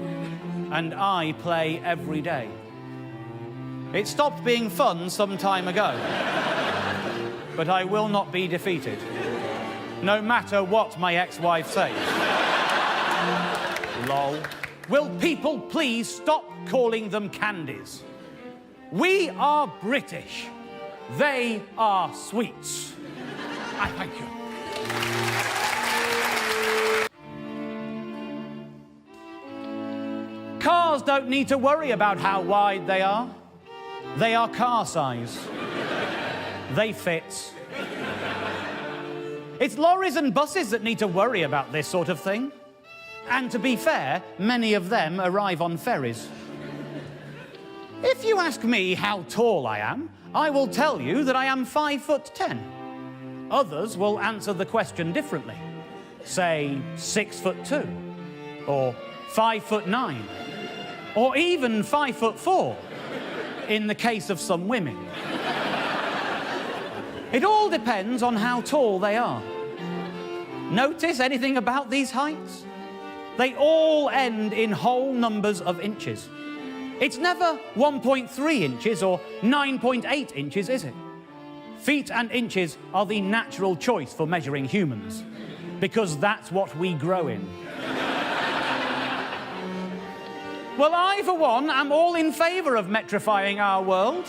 and I play every day. It stopped being fun some time ago, but I will not be defeated, no matter what my ex-wife says. Lol. Will people please stop calling them candies? We are British. They are sweets. I thank you. Cars don't need to worry about how wide they are. They are car size. They fit. It's lorries and buses that need to worry about this sort of thing. And to be fair, many of them arrive on ferries. If you ask me how tall I am, I will tell you that I am 5'10". Others will answer the question differently. Say 6'2", or 5'9", or even 5'4", in the case of some women. It all depends on how tall they are. Notice anything about these heights? They all end in whole numbers of inches. It's never 1.3 inches or 9.8 inches, is it? Feet and inches are the natural choice for measuring humans, because that's what we grow in. Well, I, for one, am all in favour of metrifying our world.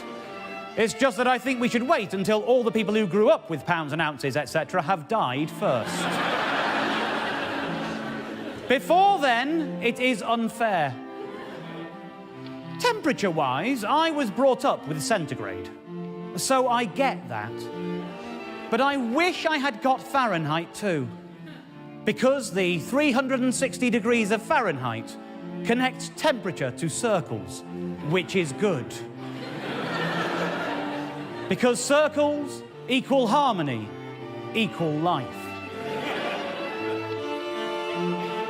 It's just that I think we should wait until all the people who grew up with pounds and ounces, etc., have died first. Before then, it is unfair. Temperature-wise, I was brought up with centigrade, so I get that. But I wish I had got Fahrenheit too, because the 360 degrees of Fahrenheit connects temperature to circles, which is good. Because circles equal harmony, equal life.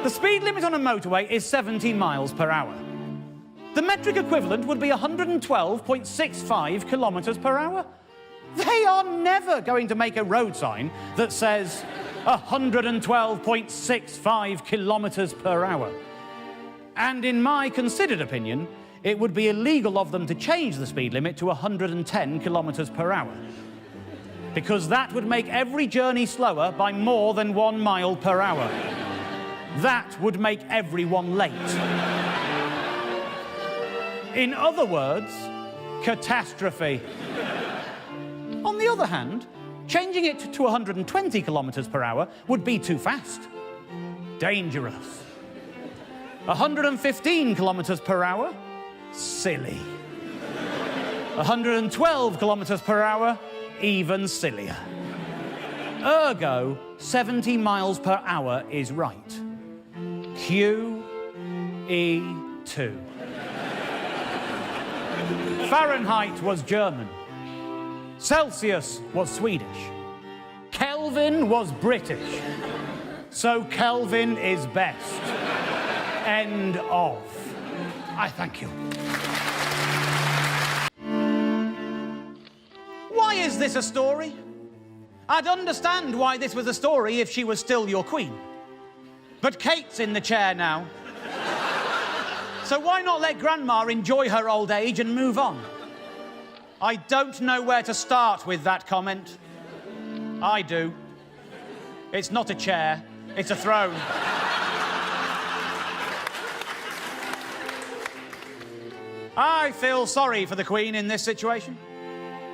The speed limit on a motorway is 70 miles per hour. The metric equivalent would be 112.65 kilometers per hour. They are never going to make a road sign that says 112.65 kilometers per hour. And in my considered opinion, it would be illegal of them to change the speed limit to 110 kilometers per hour. Because that would make every journey slower by more than 1 mile per hour. That would make everyone late. In other words, catastrophe. On the other hand, changing it to 120 kilometers per hour would be too fast. Dangerous. 115 kilometers per hour? Silly. 112 kilometers per hour? Even sillier. Ergo, 70 miles per hour is right. QE2. Fahrenheit was German. Celsius was Swedish. Kelvin was British. So Kelvin is best. End of. I thank you. Why is this a story? I'd understand why this was a story if she was still your queen. But Kate's in the chair now. So why not let Grandma enjoy her old age and move on? I don't know where to start with that comment. I do. It's not a chair, it's a throne. I feel sorry for the Queen in this situation.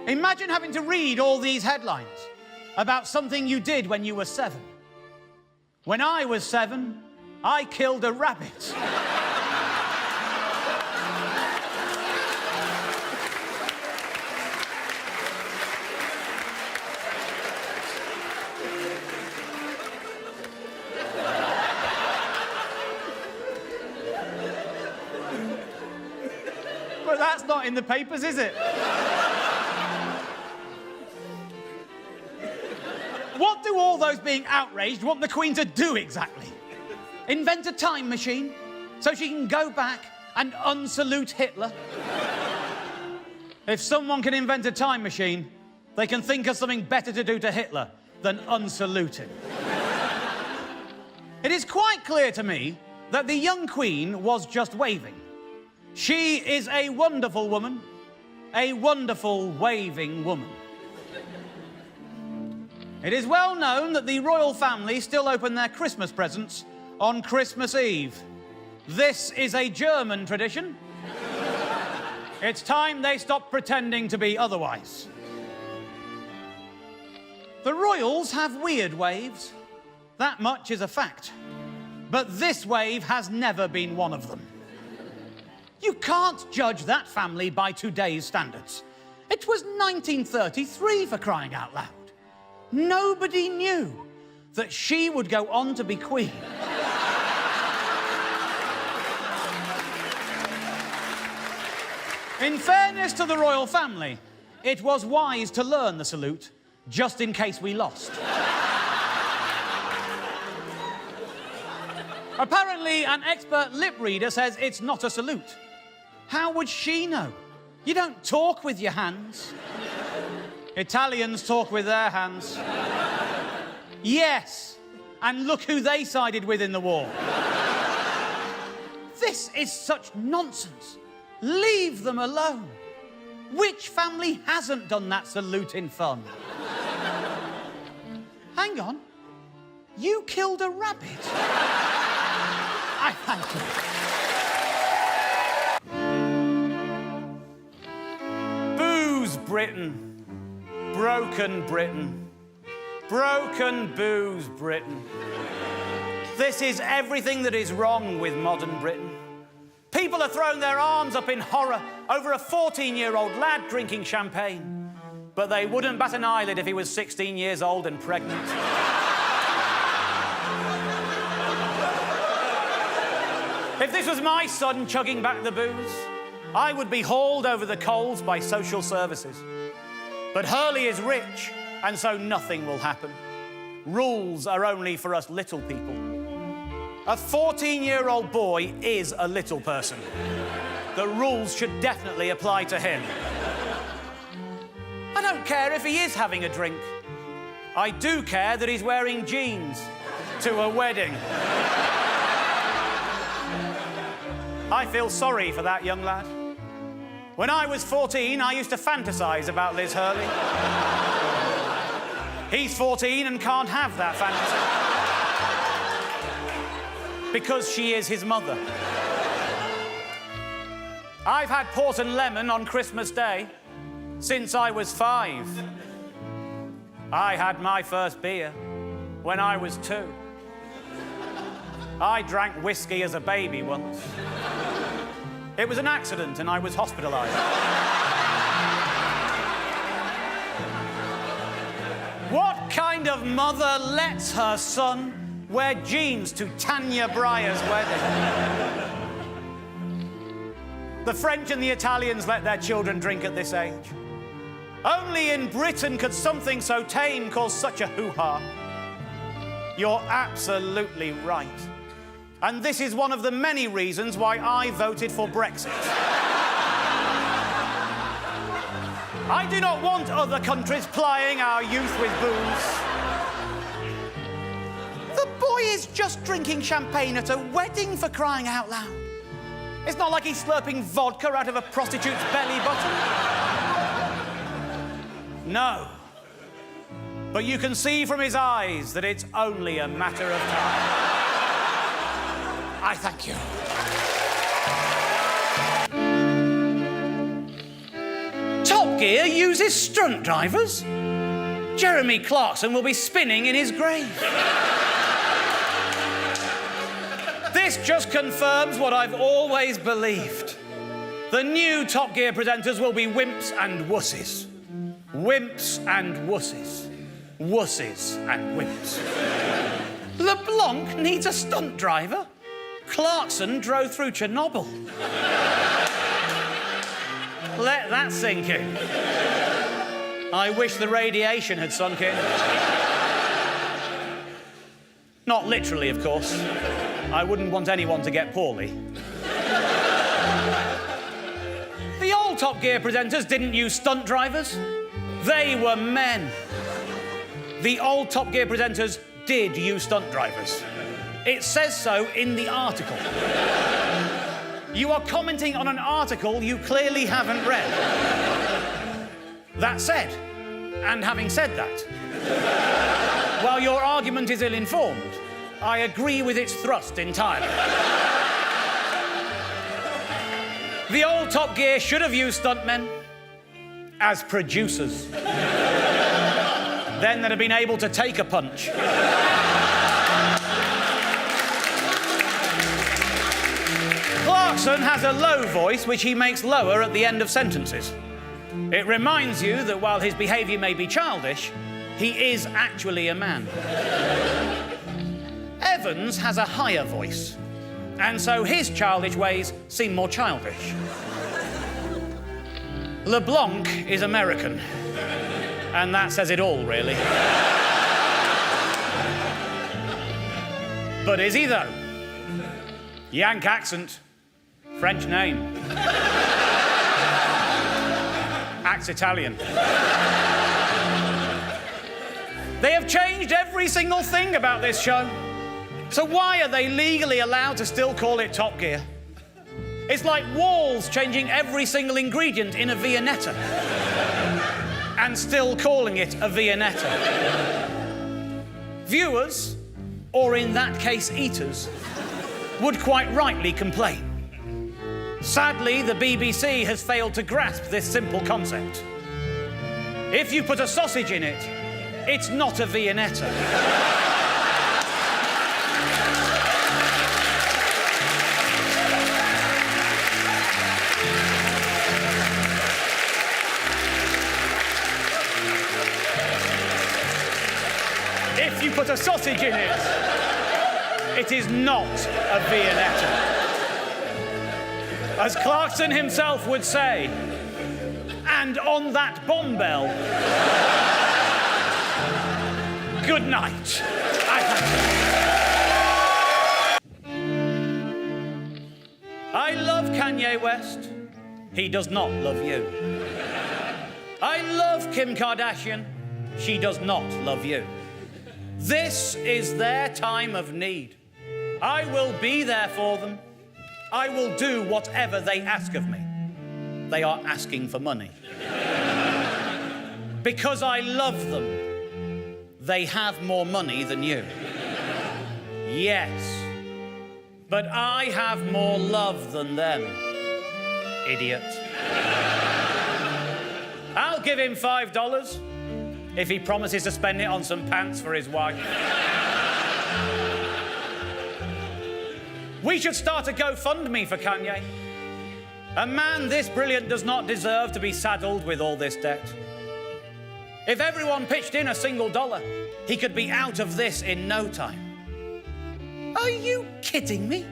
Imagine having to read all these headlines about something you did when you were 7. When I was 7, I killed a rabbit. but that's not in the papers, is it? What do all those being outraged want the Queen to do exactly? Invent a time machine so she can go back and unsalute Hitler? If someone can invent a time machine, they can think of something better to do to Hitler than unsalute him. It is quite clear to me that the young Queen was just waving. She is a wonderful woman, a wonderful waving woman. It is well known that the royal family still open their Christmas presents on Christmas Eve. This is a German tradition. It's time they stop pretending to be otherwise. The royals have weird waves. That much is a fact. But this wave has never been one of them. You can't judge that family by today's standards. It was 1933, for crying out loud. Nobody knew that she would go on to be Queen. In fairness to the royal family, it was wise to learn the salute, just in case we lost. Apparently, an expert lip reader says it's not a salute. How would she know? You don't talk with your hands. Italians talk with their hands. Yes, and look who they sided with in the war. This is such nonsense. Leave them alone. Which family hasn't done that salute in fun? Hang on. You killed a rabbit. I thank you. Booze, Britain. Broken Britain. Broken booze, Britain. This is everything that is wrong with modern Britain. People are throwing their arms up in horror over a 14-year-old lad drinking champagne. But they wouldn't bat an eyelid if he was 16 years old and pregnant. If this was my son chugging back the booze, I would be hauled over the coals by social services. But Hurley is rich, and so nothing will happen. Rules are only for us little people. A 14-year-old boy is a little person. The rules should definitely apply to him. I don't care if he is having a drink. I do care that he's wearing jeans to a wedding. I feel sorry for that young lad. When I was 14, I used to fantasize about Liz Hurley. He's 14 and can't have that fantasy. Because she is his mother. I've had port and lemon on Christmas Day since I was 5. I had my first beer when I was 2. I drank whiskey as a baby once. It was an accident and I was hospitalized. What kind of mother lets her son wear jeans to Tanya Breyer's wedding? The French and the Italians let their children drink at this age. Only in Britain could something so tame cause such a hoo-ha. You're absolutely right. And this is one of the many reasons why I voted for Brexit. I do not want other countries plying our youth with booze. The boy is just drinking champagne at a wedding, for crying out loud. It's not like he's slurping vodka out of a prostitute's belly button. No. But you can see from his eyes that it's only a matter of time. I thank you. Top Gear uses stunt drivers? Jeremy Clarkson will be spinning in his grave. This just confirms what I've always believed. The new Top Gear presenters will be wimps and wusses. Wimps and wusses. Wusses and wimps. LeBlanc needs a stunt driver? Clarkson drove through Chernobyl. Let that sink in. I wish the radiation had sunk in. Not literally, of course. I wouldn't want anyone to get poorly. The old Top Gear presenters didn't use stunt drivers. They were men. The old Top Gear presenters did use stunt drivers. It says so in the article. You are commenting on an article you clearly haven't read. That said, and having said that, while your argument is ill-informed, I agree with its thrust entirely. The old Top Gear should have used stuntmen as producers. Then they'd have been able to take a punch. Clarkson has a low voice which he makes lower at the end of sentences. It reminds you that while his behaviour may be childish, he is actually a man. Evans has a higher voice, and so his childish ways seem more childish. LeBlanc is American, and that says it all, really. But is he, though? Yank accent, French name. Acts Italian. They have changed every single thing about this show. So why are they legally allowed to still call it Top Gear? It's like Walls changing every single ingredient in a Viennetta and still calling it a Viennetta. Viewers, or in that case eaters, would quite rightly complain. Sadly, the BBC has failed to grasp this simple concept. If you put a sausage in it, it's not a Viennetta. If you put a sausage in it, it is not a Viennetta. As Clarkson himself would say, and on that bomb bell, good night. I love Kanye West. He does not love you. I love Kim Kardashian. She does not love you. This is their time of need. I will be there for them. I will do whatever they ask of me. They are asking for money. Because I love them, they have more money than you. Yes, but I have more love than them, idiot. I'll give him $5 if he promises to spend it on some pants for his wife. We should start a GoFundMe for Kanye. A man this brilliant does not deserve to be saddled with all this debt. If everyone pitched in a single dollar, he could be out of this in no time. Are you kidding me?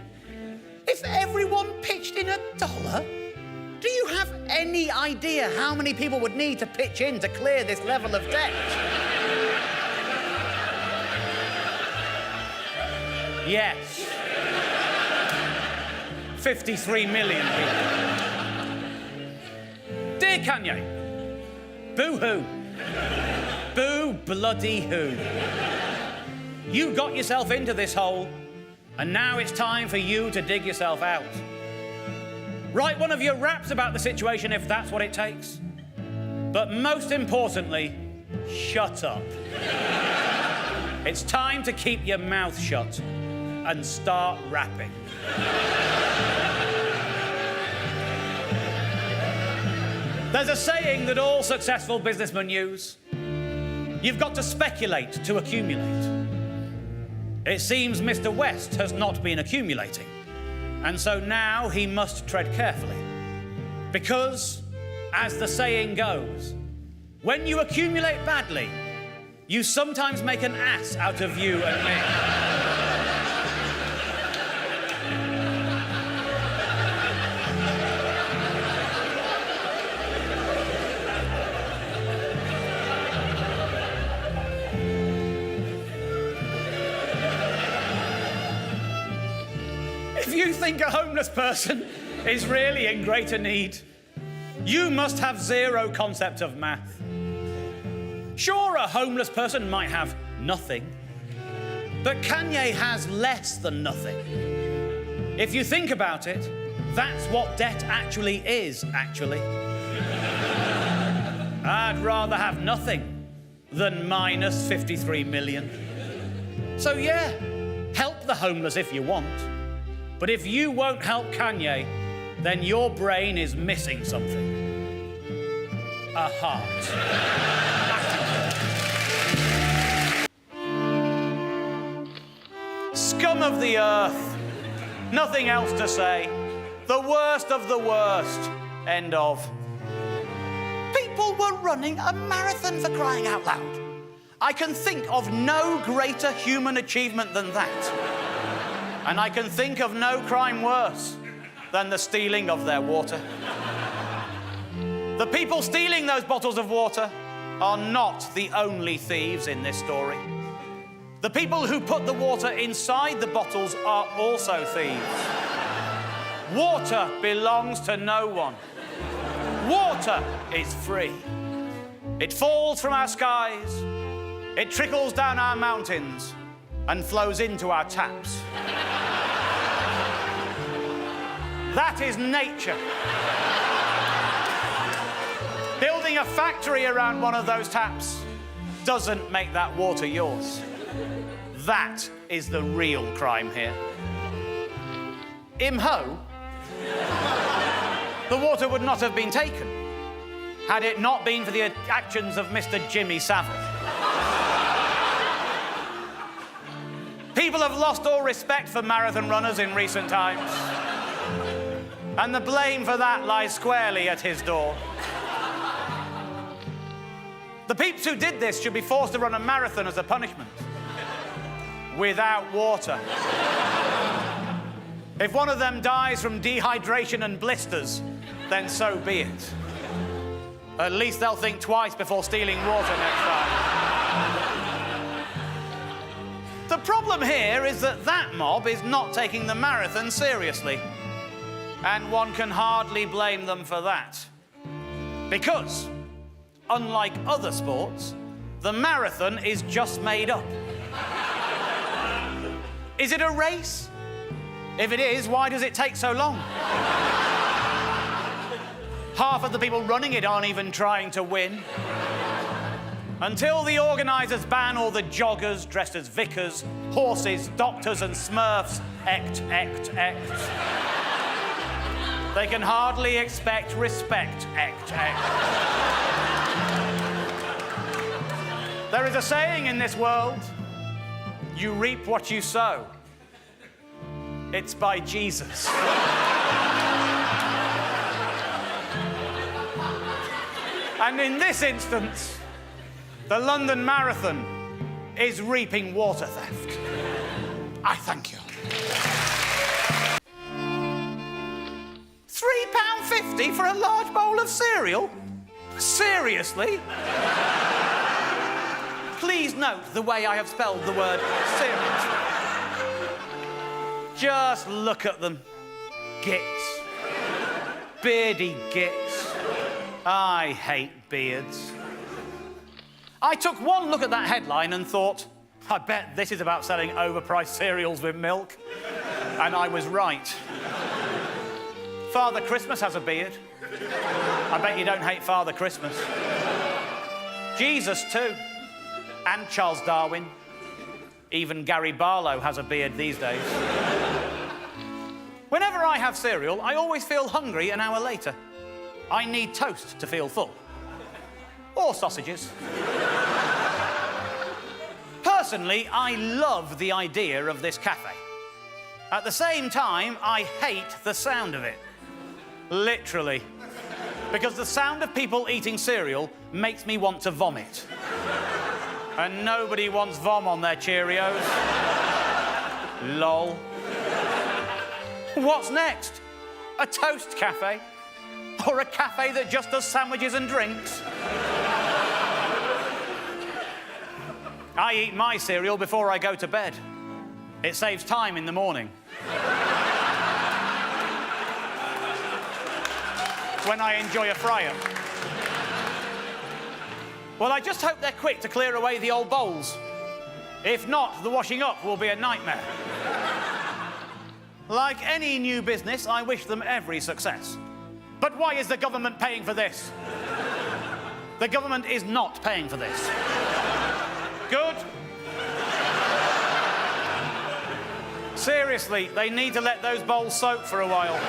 If everyone pitched in $1, do you have any idea how many people would need to pitch in to clear this level of debt? Yes. 53 million people. Dear Kanye, boo-hoo. Boo bloody hoo. You got yourself into this hole, and now it's time for you to dig yourself out. Write one of your raps about the situation if that's what it takes. But most importantly, shut up. It's time to keep your mouth shut and start rapping. There's a saying that all successful businessmen use. You've got to speculate to accumulate. It seems Mr. West has not been accumulating, and so now he must tread carefully. Because, as the saying goes, when you accumulate badly, you sometimes make an ass out of you and me. you think a homeless person is really in greater need, you must have zero concept of math. Sure, a homeless person might have nothing, but Kanye has less than nothing. If you think about it, that's what debt actually is, actually. I'd rather have nothing than minus 53 million. So yeah, help the homeless if you want. But if you won't help Kanye, then your brain is missing something. A heart. Scum of the earth. Nothing else to say. The worst of the worst. End of. People were running a marathon, for crying out loud. I can think of no greater human achievement than that. And I can think of no crime worse than the stealing of their water. The people stealing those bottles of water are not the only thieves in this story. The people who put the water inside the bottles are also thieves. Water belongs to no one. Water is free. It falls from our skies, it trickles down our mountains and flows into our taps. That is nature. Building a factory around one of those taps doesn't make that water yours. That is the real crime here. Imho, the water would not have been taken had it not been for the actions of Mr. Jimmy Savile. People have lost all respect for marathon runners in recent times, and the blame for that lies squarely at his door. The peeps who did this should be forced to run a marathon as a punishment, without water. If one of them dies from dehydration and blisters, then so be it. At least they'll think twice before stealing water next time. The problem here is that that mob is not taking the marathon seriously. And one can hardly blame them for that. Because, unlike other sports, the marathon is just made up. Is it a race? If it is, why does it take so long? Half of the people running it aren't even trying to win. Until the organisers ban all the joggers dressed as vicars, horses, doctors and smurfs, they can hardly expect respect, There is a saying in this world, you reap what you sow. It's by Jesus. And in this instance, the London Marathon is reaping water theft. I thank you. £3.50 for a large bowl of cereal? Seriously? Please note the way I have spelled the word seriously. Just look at them. Gits. Beardy gits. I hate beards. I took one look at that headline and thought, I bet this is about selling overpriced cereals with milk. And I was right. Father Christmas has a beard. I bet you don't hate Father Christmas. Jesus too. And Charles Darwin. Even Gary Barlow has a beard these days. Whenever I have cereal, I always feel hungry an hour later. I need toast to feel full. Or sausages. Personally, I love the idea of this cafe. At the same time, I hate the sound of it. Literally. Because the sound of people eating cereal makes me want to vomit. And nobody wants vom on their Cheerios. Lol. What's next? A toast cafe? Or a cafe that just does sandwiches and drinks? I eat my cereal before I go to bed. It saves time in the morning. when I enjoy a fry-up. Well, I just hope they're quick to clear away the old bowls. If not, the washing up will be a nightmare. Like any new business, I wish them every success. But why is the government paying for this? The government is not paying for this. Good. Seriously, they need to let those bowls soak for a while.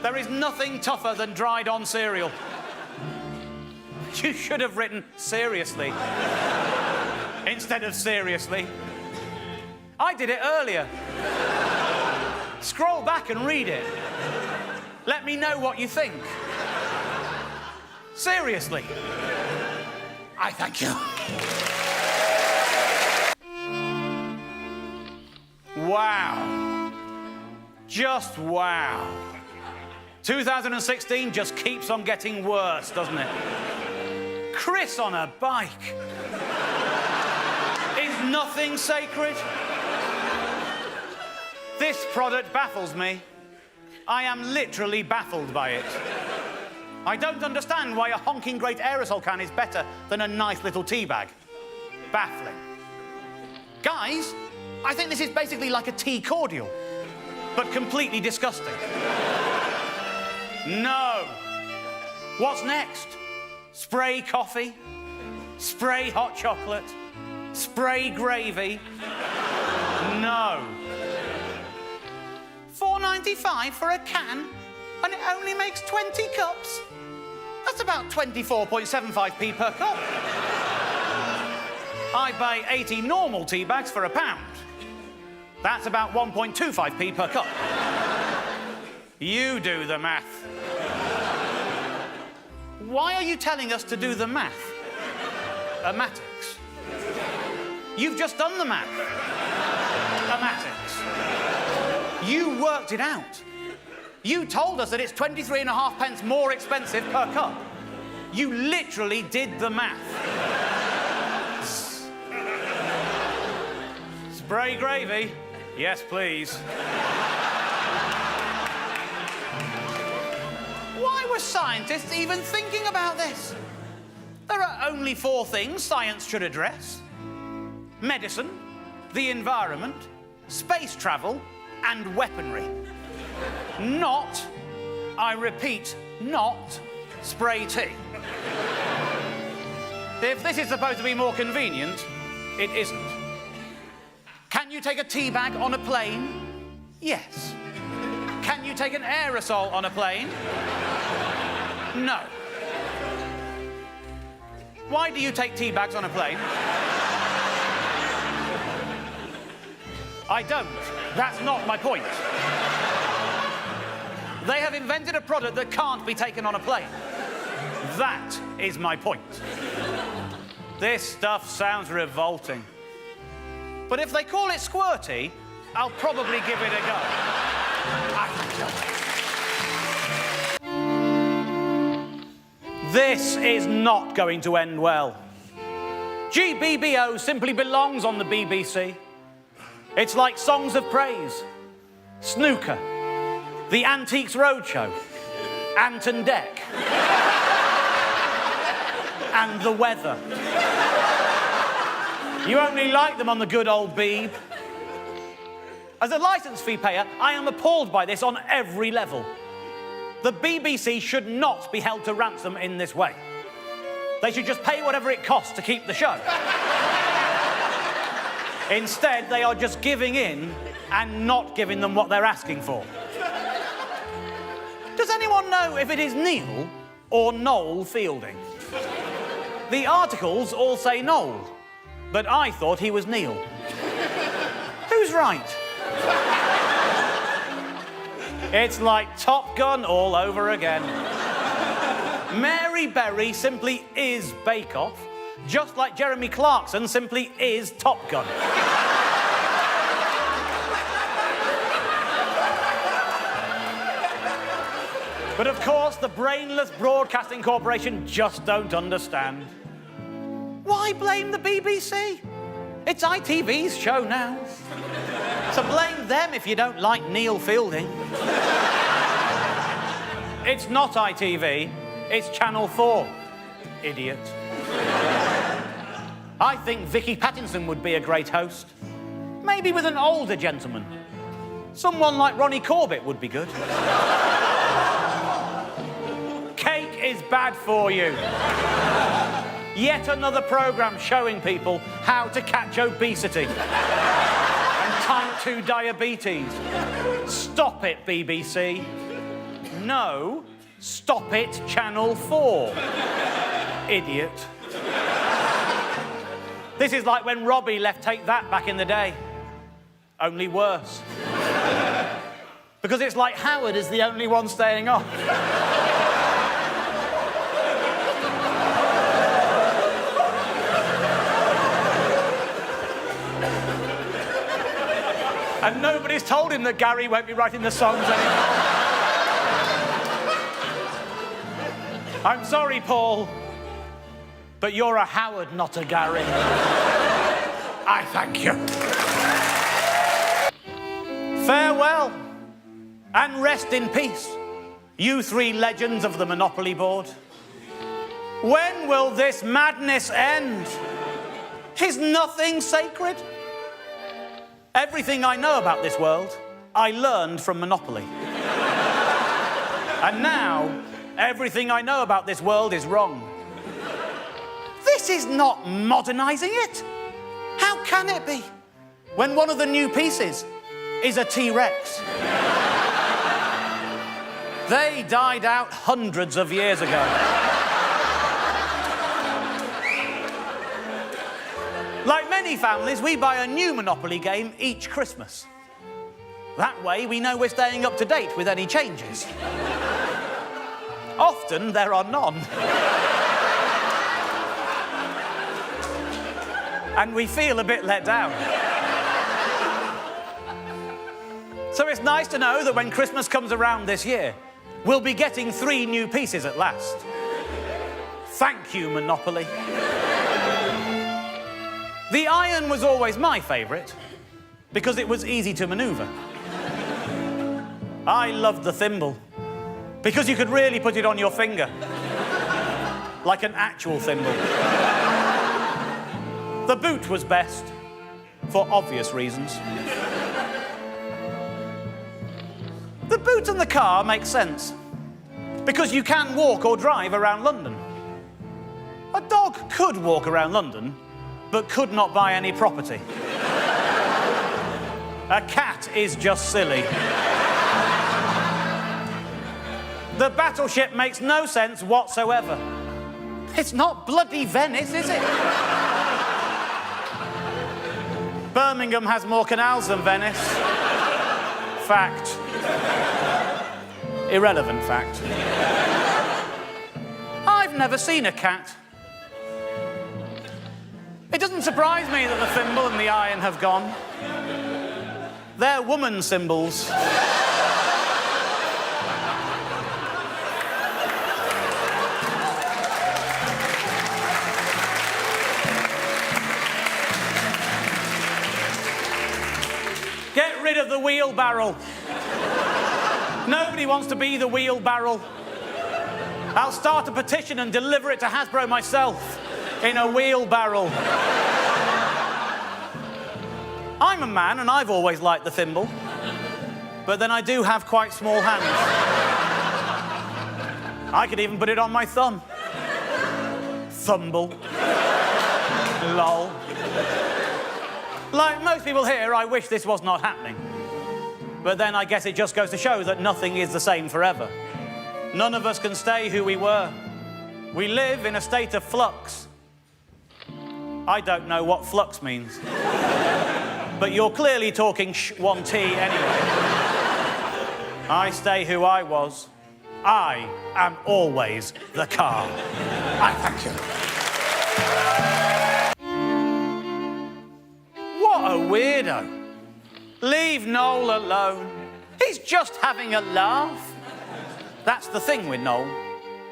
There is nothing tougher than dried-on cereal. You should have written seriously instead of seriously. I did it earlier. Scroll back and read it. Let me know what you think. Seriously. I thank you. Wow. Just wow. 2016 just keeps on getting worse, doesn't it? Chris on a bike. Is nothing sacred? This product baffles me. I am literally baffled by it. I don't understand why a honking great aerosol can is better than a nice little tea bag. Baffling. Guys, I think this is basically like a tea cordial, but completely disgusting. No. What's next? Spray coffee? Spray hot chocolate? Spray gravy? No. $4.95 for a can, and it only makes 20 cups? That's about 24.75p per cup. I buy 80 normal tea bags for £1. That's about 1.25p per cup. You do the math. Why are you telling us to do the math? Amatics. You've just done the math. Amatics. You worked it out. You told us that it's 23.5 pence more expensive per cup. You literally did the math. Spray gravy? Yes, please. Why were scientists even thinking about this? There are only 4 things science should address: medicine, the environment, space travel, and weaponry. Not, I repeat, not spray tea. If this is supposed to be more convenient, it isn't. Can you take a tea bag on a plane? Yes. Can you take an aerosol on a plane? No. Why do you take tea bags on a plane? I don't. That's not my point. They have invented a product that can't be taken on a plane. That is my point. This stuff sounds revolting. But if they call it squirty, I'll probably give it a go. This is not going to end well. GBBO simply belongs on the BBC. It's like Songs of Praise, Snooker, The Antiques Roadshow, Anton Deck, and The Weather. You only like them on the good old Beeb. As a licence fee payer, I am appalled by this on every level. The BBC should not be held to ransom in this way. They should just pay whatever it costs to keep the show. Instead, they are just giving in and not giving them what they're asking for. Does anyone know if it is Neil or Noel Fielding? The articles all say Noel, but I thought he was Neil. Who's right? It's like Top Gun all over again. Mary Berry simply is Bake Off, just like Jeremy Clarkson simply is Top Gun. But of course, the brainless Broadcasting Corporation just don't understand. Why blame the BBC? It's ITV's show now. So blame them if you don't like Neil Fielding. It's not ITV, it's Channel 4. Idiot. I think Vicky Pattinson would be a great host. Maybe with an older gentleman. Someone like Ronnie Corbett would be good. Cake is bad for you. Yet another programme showing people how to catch obesity and type 2 diabetes. Stop it, BBC. No, stop it, Channel 4. Idiot. This is like when Robbie left Take That back in the day. Only worse. Because it's like Howard is the only one staying off. And nobody's told him that Gary won't be writing the songs anymore. I'm sorry, Paul, but you're a Howard, not a Gary. I thank you. Farewell, and rest in peace, you three legends of the Monopoly board. When will this madness end? Is nothing sacred? Everything I know about this world, I learned from Monopoly. And now, everything I know about this world is wrong. This is not modernising it. How can it be? When one of the new pieces is a T-Rex. They died out hundreds of years ago. Like many families, we buy a new Monopoly game each Christmas. That way, we know we're staying up to date with any changes. Often, there are none. And we feel a bit let down. So it's nice to know that when Christmas comes around this year, we'll be getting 3 new pieces at last. Thank you, Monopoly. The iron was always my favourite, because it was easy to manoeuvre. I loved the thimble, because you could really put it on your finger, like an actual thimble. The boot was best, for obvious reasons. The boot and the car make sense, because you can walk or drive around London. A dog could walk around London, but could not buy any property. A cat is just silly. The battleship makes no sense whatsoever. It's not bloody Venice, is it? Birmingham has more canals than Venice. Fact. Irrelevant fact. I've never seen a cat. It doesn't surprise me that the thimble and the iron have gone. They're woman symbols. Get rid of the wheelbarrow. Nobody wants to be the wheelbarrow. I'll start a petition and deliver it to Hasbro myself. In a wheelbarrow. I'm a man and I've always liked the thimble. But then I do have quite small hands. I could even put it on my thumb. Thumble. Lol. Like most people here, I wish this was not happening. But then I guess it just goes to show that nothing is the same forever. None of us can stay who we were. We live in a state of flux. I don't know what flux means. But you're clearly talking sh1t anyway. I stay who I was. I am always the car. I thank you. What a weirdo. Leave Noel alone. He's just having a laugh. That's the thing with Noel.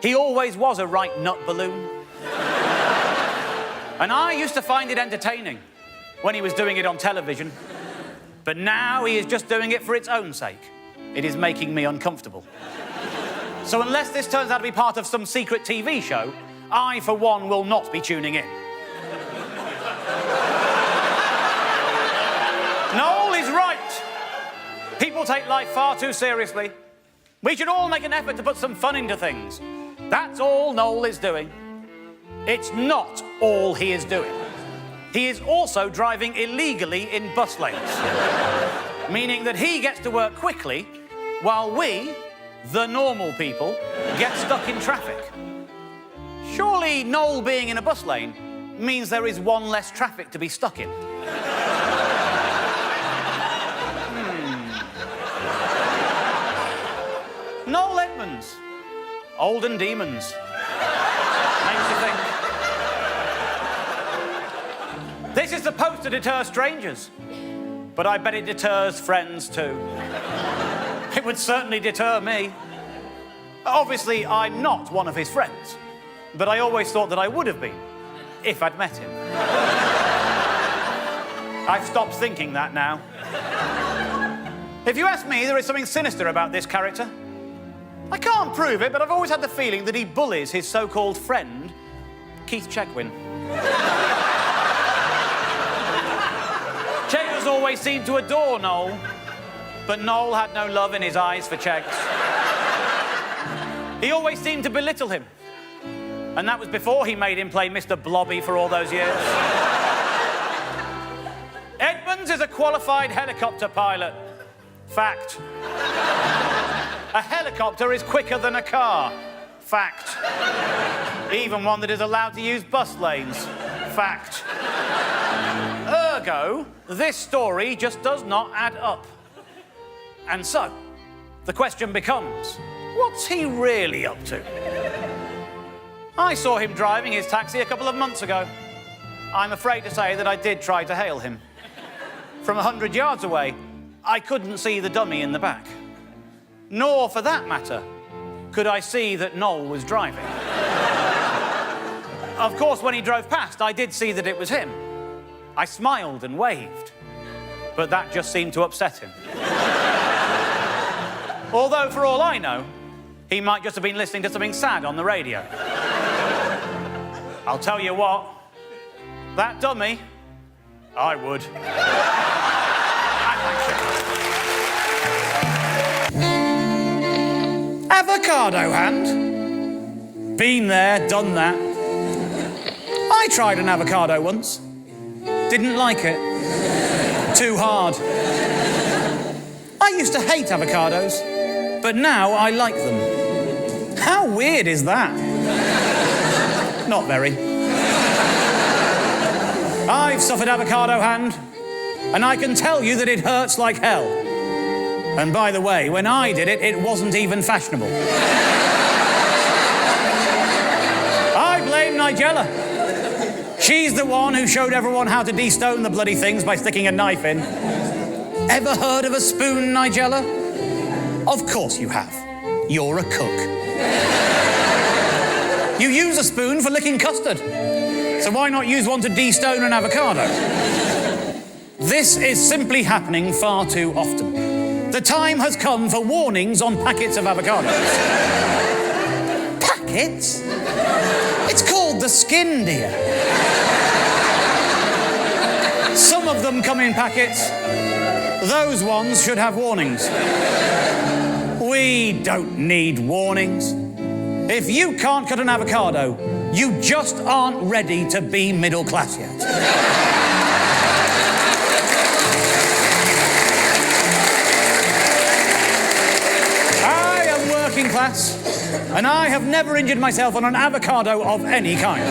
He always was a right nut balloon. And I used to find it entertaining when he was doing it on television. But now he is just doing it for its own sake. It is making me uncomfortable. So unless this turns out to be part of some secret TV show, I, for one, will not be tuning in. Noel is right. People take life far too seriously. We should all make an effort to put some fun into things. That's all Noel is doing. It's not all he is doing. He is also driving illegally in bus lanes, meaning that he gets to work quickly while we, the normal people, get stuck in traffic. Surely Noel being in a bus lane means there is one less traffic to be stuck in. Noel Edmonds, Olden Demons. Makes you think. This is supposed to deter strangers, but I bet it deters friends too. It would certainly deter me. Obviously, I'm not one of his friends, but I always thought that I would have been if I'd met him. I've stopped thinking that now. If you ask me, there is something sinister about this character. I can't prove it, but I've always had the feeling that he bullies his so-called friend, Keith Chegwin. Cheggers always seemed to adore Noel, but Noel had no love in his eyes for Cheggs. He always seemed to belittle him, and that was before he made him play Mr. Blobby for all those years. Edmonds is a qualified helicopter pilot. Fact. A helicopter is quicker than a car. Fact. Even one that is allowed to use bus lanes. Fact. Ergo, this story just does not add up. And so, the question becomes, what's he really up to? I saw him driving his taxi a couple of months ago. I'm afraid to say that I did try to hail him. From 100 yards away, I couldn't see the dummy in the back. Nor, for that matter, could I see that Noel was driving. Of course, when he drove past, I did see that it was him. I smiled and waved, but that just seemed to upset him. Although, for all I know, he might just have been listening to something sad on the radio. I'll tell you what, that dummy, I would. Avocado hand. Been there, done that. I tried an avocado once. Didn't like it. Too hard. I used to hate avocados, but now I like them. How weird is that? Not very. I've suffered avocado hand, and I can tell you that it hurts like hell. And by the way, when I did it, it wasn't even fashionable. I blame Nigella. She's the one who showed everyone how to de-stone the bloody things by sticking a knife in. Ever heard of a spoon, Nigella? Of course you have. You're a cook. You use a spoon for licking custard. So why not use one to de-stone an avocado? This is simply happening far too often. The time has come for warnings on packets of avocados. Packets? It's called the skin, dear. Some of them come in packets. Those ones should have warnings. We don't need warnings. If you can't cut an avocado, you just aren't ready to be middle class yet. I am working class, and I have never injured myself on an avocado of any kind.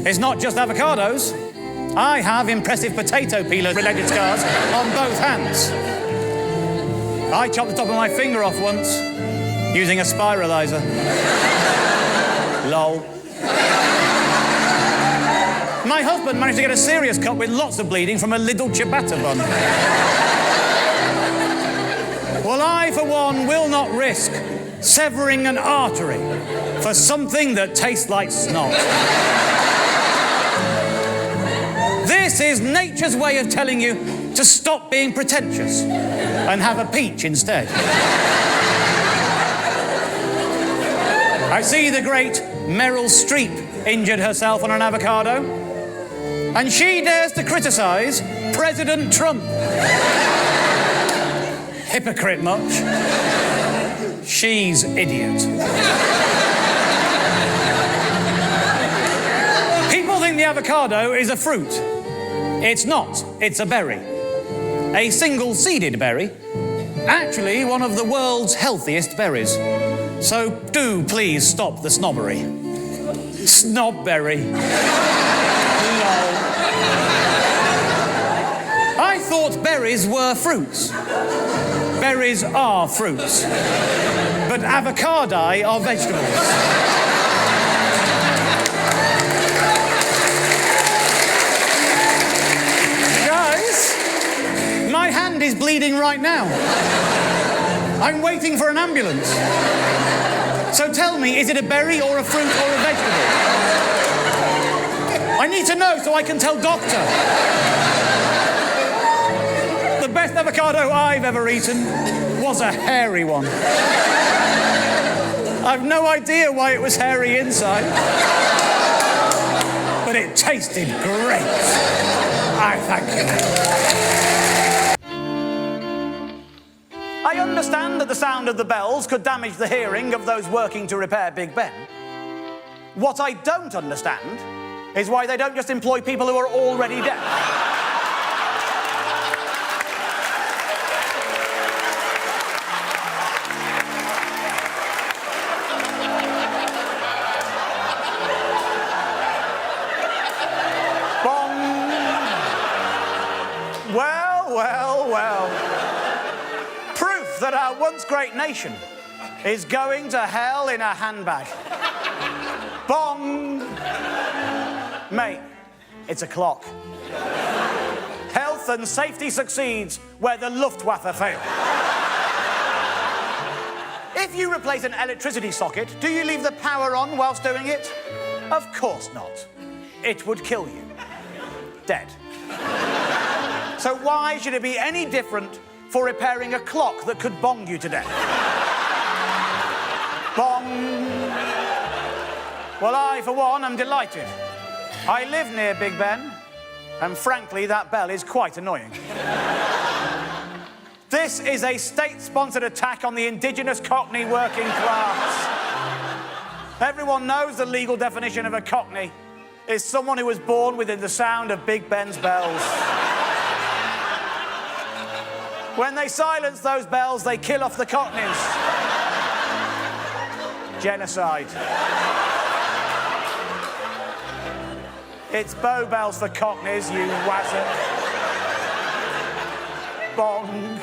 It's not just avocados. I have impressive potato peeler-related scars on both hands. I chopped the top of my finger off once, using a spiralizer. Lol. My husband managed to get a serious cut with lots of bleeding from a little ciabatta bun. Well, I, for one, will not risk severing an artery for something that tastes like snot. This is nature's way of telling you to stop being pretentious and have a peach instead. I see the great Meryl Streep injured herself on an avocado, and she dares to criticize President Trump. Hypocrite much? She's idiot. People think the avocado is a fruit. It's not. It's a berry. A single-seeded berry. Actually, one of the world's healthiest berries. So do please stop the snobbery. Snobberry. Lol. I thought berries were fruits. Berries are fruits. But avocadi are vegetables. My hand is bleeding right now. I'm waiting for an ambulance. So tell me, is it a berry or a fruit or a vegetable? I need to know so I can tell doctor. The best avocado I've ever eaten was a hairy one. I've no idea why it was hairy inside. But it tasted great. I thank you. I understand that the sound of the bells could damage the hearing of those working to repair Big Ben. What I don't understand is why they don't just employ people who are already deaf. Bong! Well. Proof that our once great nation is going to hell in a handbag. Bong! Mate, it's a clock. Health and safety succeeds where the Luftwaffe fail. If you replace an electricity socket, do you leave the power on whilst doing it? Of course not. It would kill you. Dead. So why should it be any different for repairing a clock that could bong you to death? Bong! Well, I, for one, am delighted. I live near Big Ben, and frankly, that bell is quite annoying. This is a state-sponsored attack on the indigenous Cockney working class. Everyone knows the legal definition of a Cockney is someone who was born within the sound of Big Ben's bells. When they silence those bells, they kill off the Cockneys. Genocide. It's Bow Bells for Cockneys, you wazzer. Bong.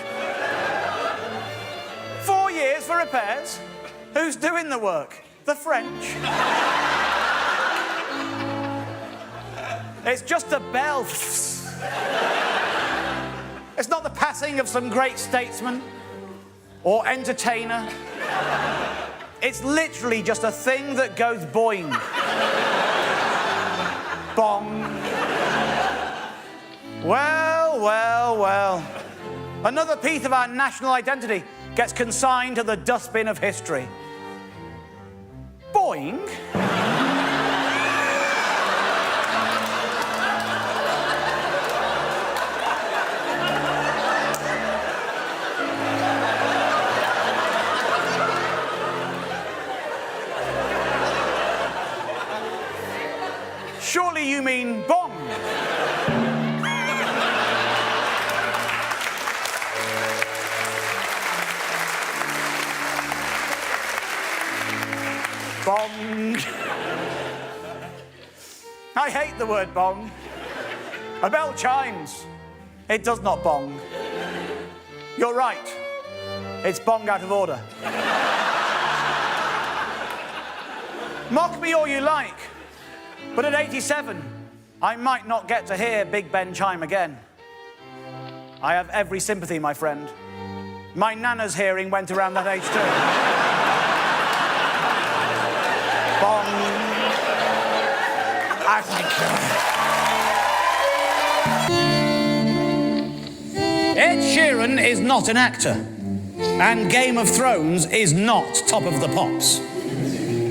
4 years for repairs? Who's doing the work? The French. It's just a bell. It's not the passing of some great statesman or entertainer. It's literally just a thing that goes boing. Bong. Well. Another piece of our national identity gets consigned to the dustbin of history. Boing? Surely you mean bong? Bong. I hate the word bong. A bell chimes. It does not bong. You're right. It's bong out of order. Mock me all you like. But at 87, I might not get to hear Big Ben chime again. I have every sympathy, my friend. My nana's hearing went around that age too. Bong. I thank you. Ed Sheeran is not an actor, and Game of Thrones is not Top of the Pops.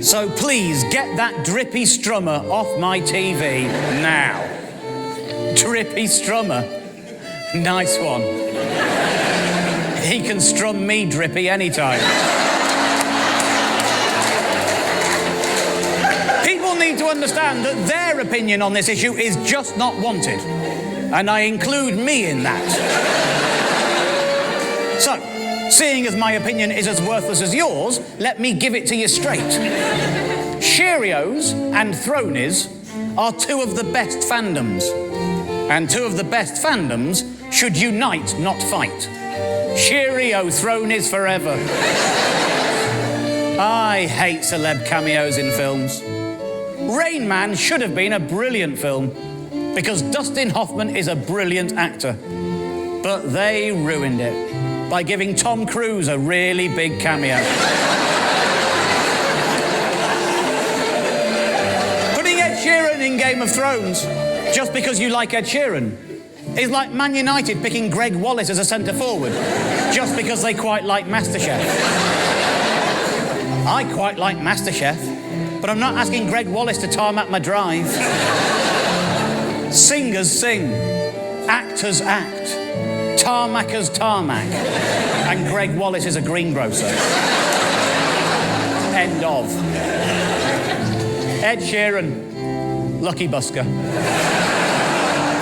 So please get that drippy strummer off my TV now. Drippy strummer. Nice one. He can strum me drippy anytime. People need to understand that their opinion on this issue is just not wanted. And I include me in that. So, seeing as my opinion is as worthless as yours, let me give it to you straight. Cheerios and Thronies are two of the best fandoms. And two of the best fandoms should unite, not fight. Cheerio Thronies forever. I hate celeb cameos in films. Rain Man should have been a brilliant film, because Dustin Hoffman is a brilliant actor. But they ruined it by giving Tom Cruise a really big cameo. Putting Ed Sheeran in Game of Thrones just because you like Ed Sheeran is like Man United picking Greg Wallace as a centre forward just because they quite like MasterChef. I quite like MasterChef, but I'm not asking Greg Wallace to tarmac my drive. Singers sing, actors act, tarmackers tarmac, and Greg Wallace is a greengrocer. End of. Ed Sheeran, lucky busker.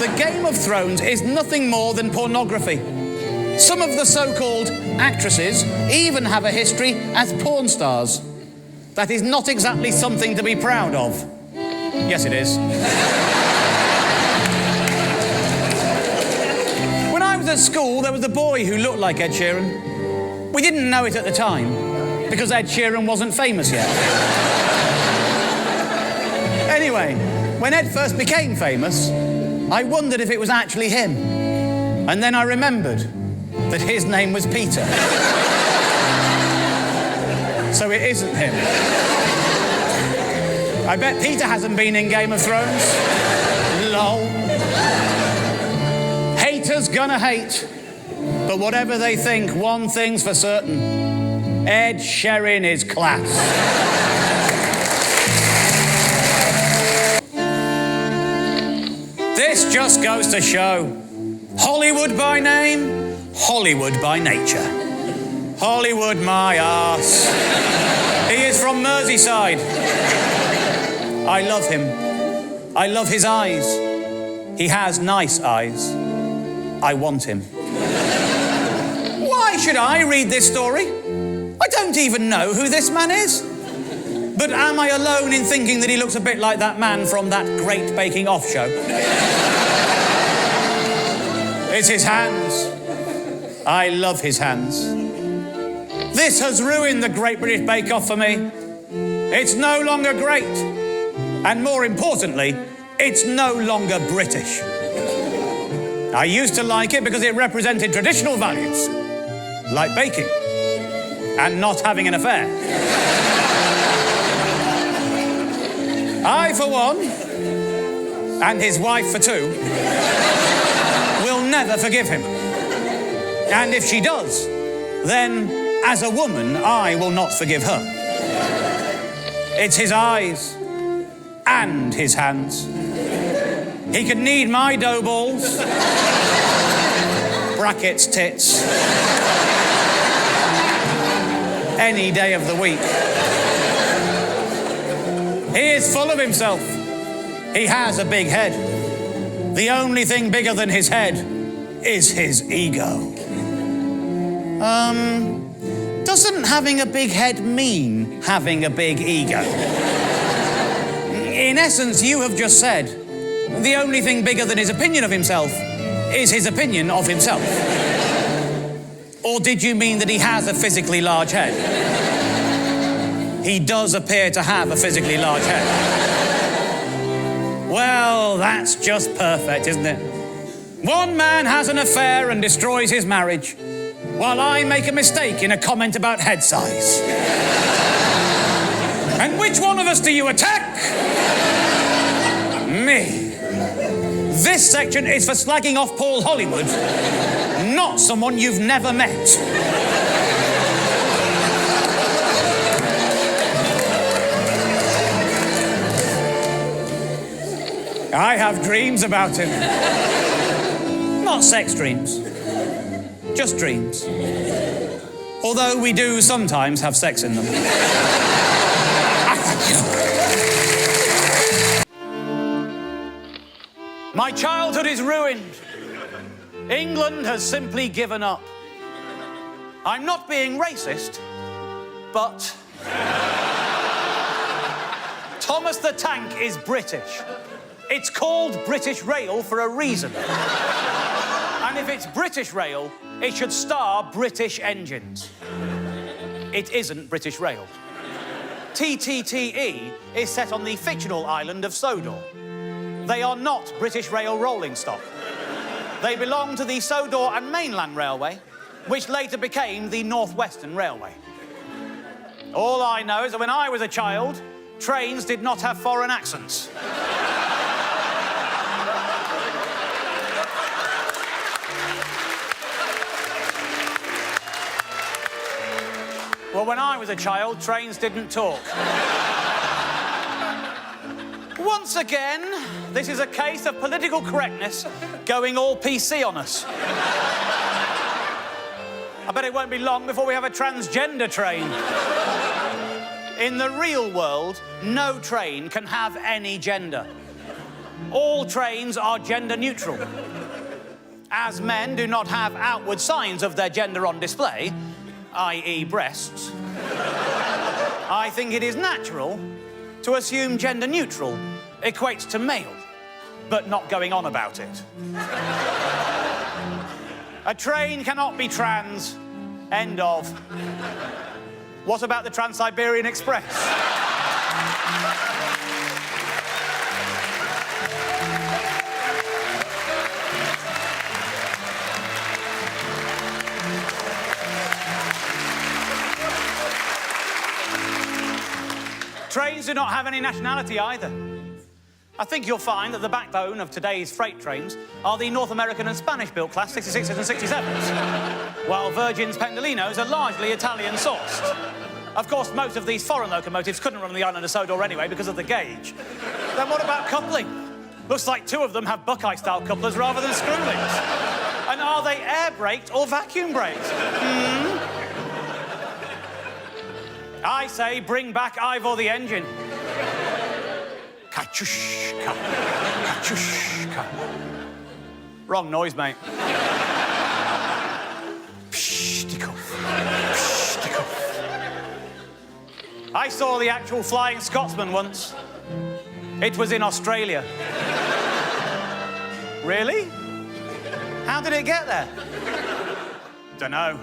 The Game of Thrones is nothing more than pornography. Some of the so-called actresses even have a history as porn stars. That is not exactly something to be proud of. Yes, it is. When I was at school, there was a boy who looked like Ed Sheeran. We didn't know it at the time, because Ed Sheeran wasn't famous yet. Anyway, when Ed first became famous, I wondered if it was actually him. And then I remembered that his name was Peter. So it isn't him. I bet Peter hasn't been in Game of Thrones. Lol. Haters gonna hate. But whatever they think, one thing's for certain. Ed Sheeran is class. This just goes to show. Hollywood by name, Hollywood by nature. Hollywood my arse. He is from Merseyside. I love him. I love his eyes. He has nice eyes. I want him. Why should I read this story? I don't even know who this man is. But am I alone in thinking that he looks a bit like that man from That Great Baking Off show? It's his hands. I love his hands. This has ruined the Great British Bake Off for me. It's no longer great. And more importantly, it's no longer British. I used to like it because it represented traditional values, like baking and not having an affair. I, for one, and his wife, for two, will never forgive him. And if she does, then, as a woman, I will not forgive her. It's his eyes and his hands. He could need my dough balls, brackets tits, any day of the week. He is full of himself. He has a big head. The only thing bigger than his head is his ego. Doesn't having a big head mean having a big ego? In essence, you have just said, the only thing bigger than his opinion of himself is his opinion of himself. Or did you mean that he has a physically large head? He does appear to have a physically large head. Well, that's just perfect, isn't it? One man has an affair and destroys his marriage, while I make a mistake in a comment about head size. And which one of us do you attack? Me. This section is for slagging off Paul Hollywood, not someone you've never met. I have dreams about him. Not sex dreams. Just dreams. Although we do sometimes have sex in them. My childhood is ruined. England has simply given up. I'm not being racist, but Thomas the Tank is British. It's called British Rail for a reason. And if it's British Rail, it should star British engines. It isn't British Rail. TTTE is set on the fictional island of Sodor. They are not British Rail rolling stock. They belong to the Sodor and Mainland Railway, which later became the North Western Railway. All I know is that when I was a child, trains did not have foreign accents. Well, when I was a child, trains didn't talk. Once again, this is a case of political correctness going all PC on us. I bet it won't be long before we have a transgender train. In the real world, no train can have any gender. All trains are gender neutral. As men do not have outward signs of their gender on display, i.e. breasts, I think it is natural to assume gender neutral equates to male, but not going on about it. A train cannot be trans. End of. What about the Trans-Siberian Express? Trains do not have any nationality either. I think you'll find that the backbone of today's freight trains are the North American and Spanish-built Class 66s and 67s, while Virgin's Pendolinos are largely Italian-sourced. Of course, most of these foreign locomotives couldn't run on the island of Sodor anyway because of the gauge. Then what about coupling? Looks like two of them have Buckeye-style couplers rather than screw links. And are they air-braked or vacuum-braked? I say bring back Ivor the engine. Kachushka, kachushka. Wrong noise, mate. Pshtikoff, pshtikoff. I saw the actual Flying Scotsman once. It was in Australia. Really? How did it get there? Dunno.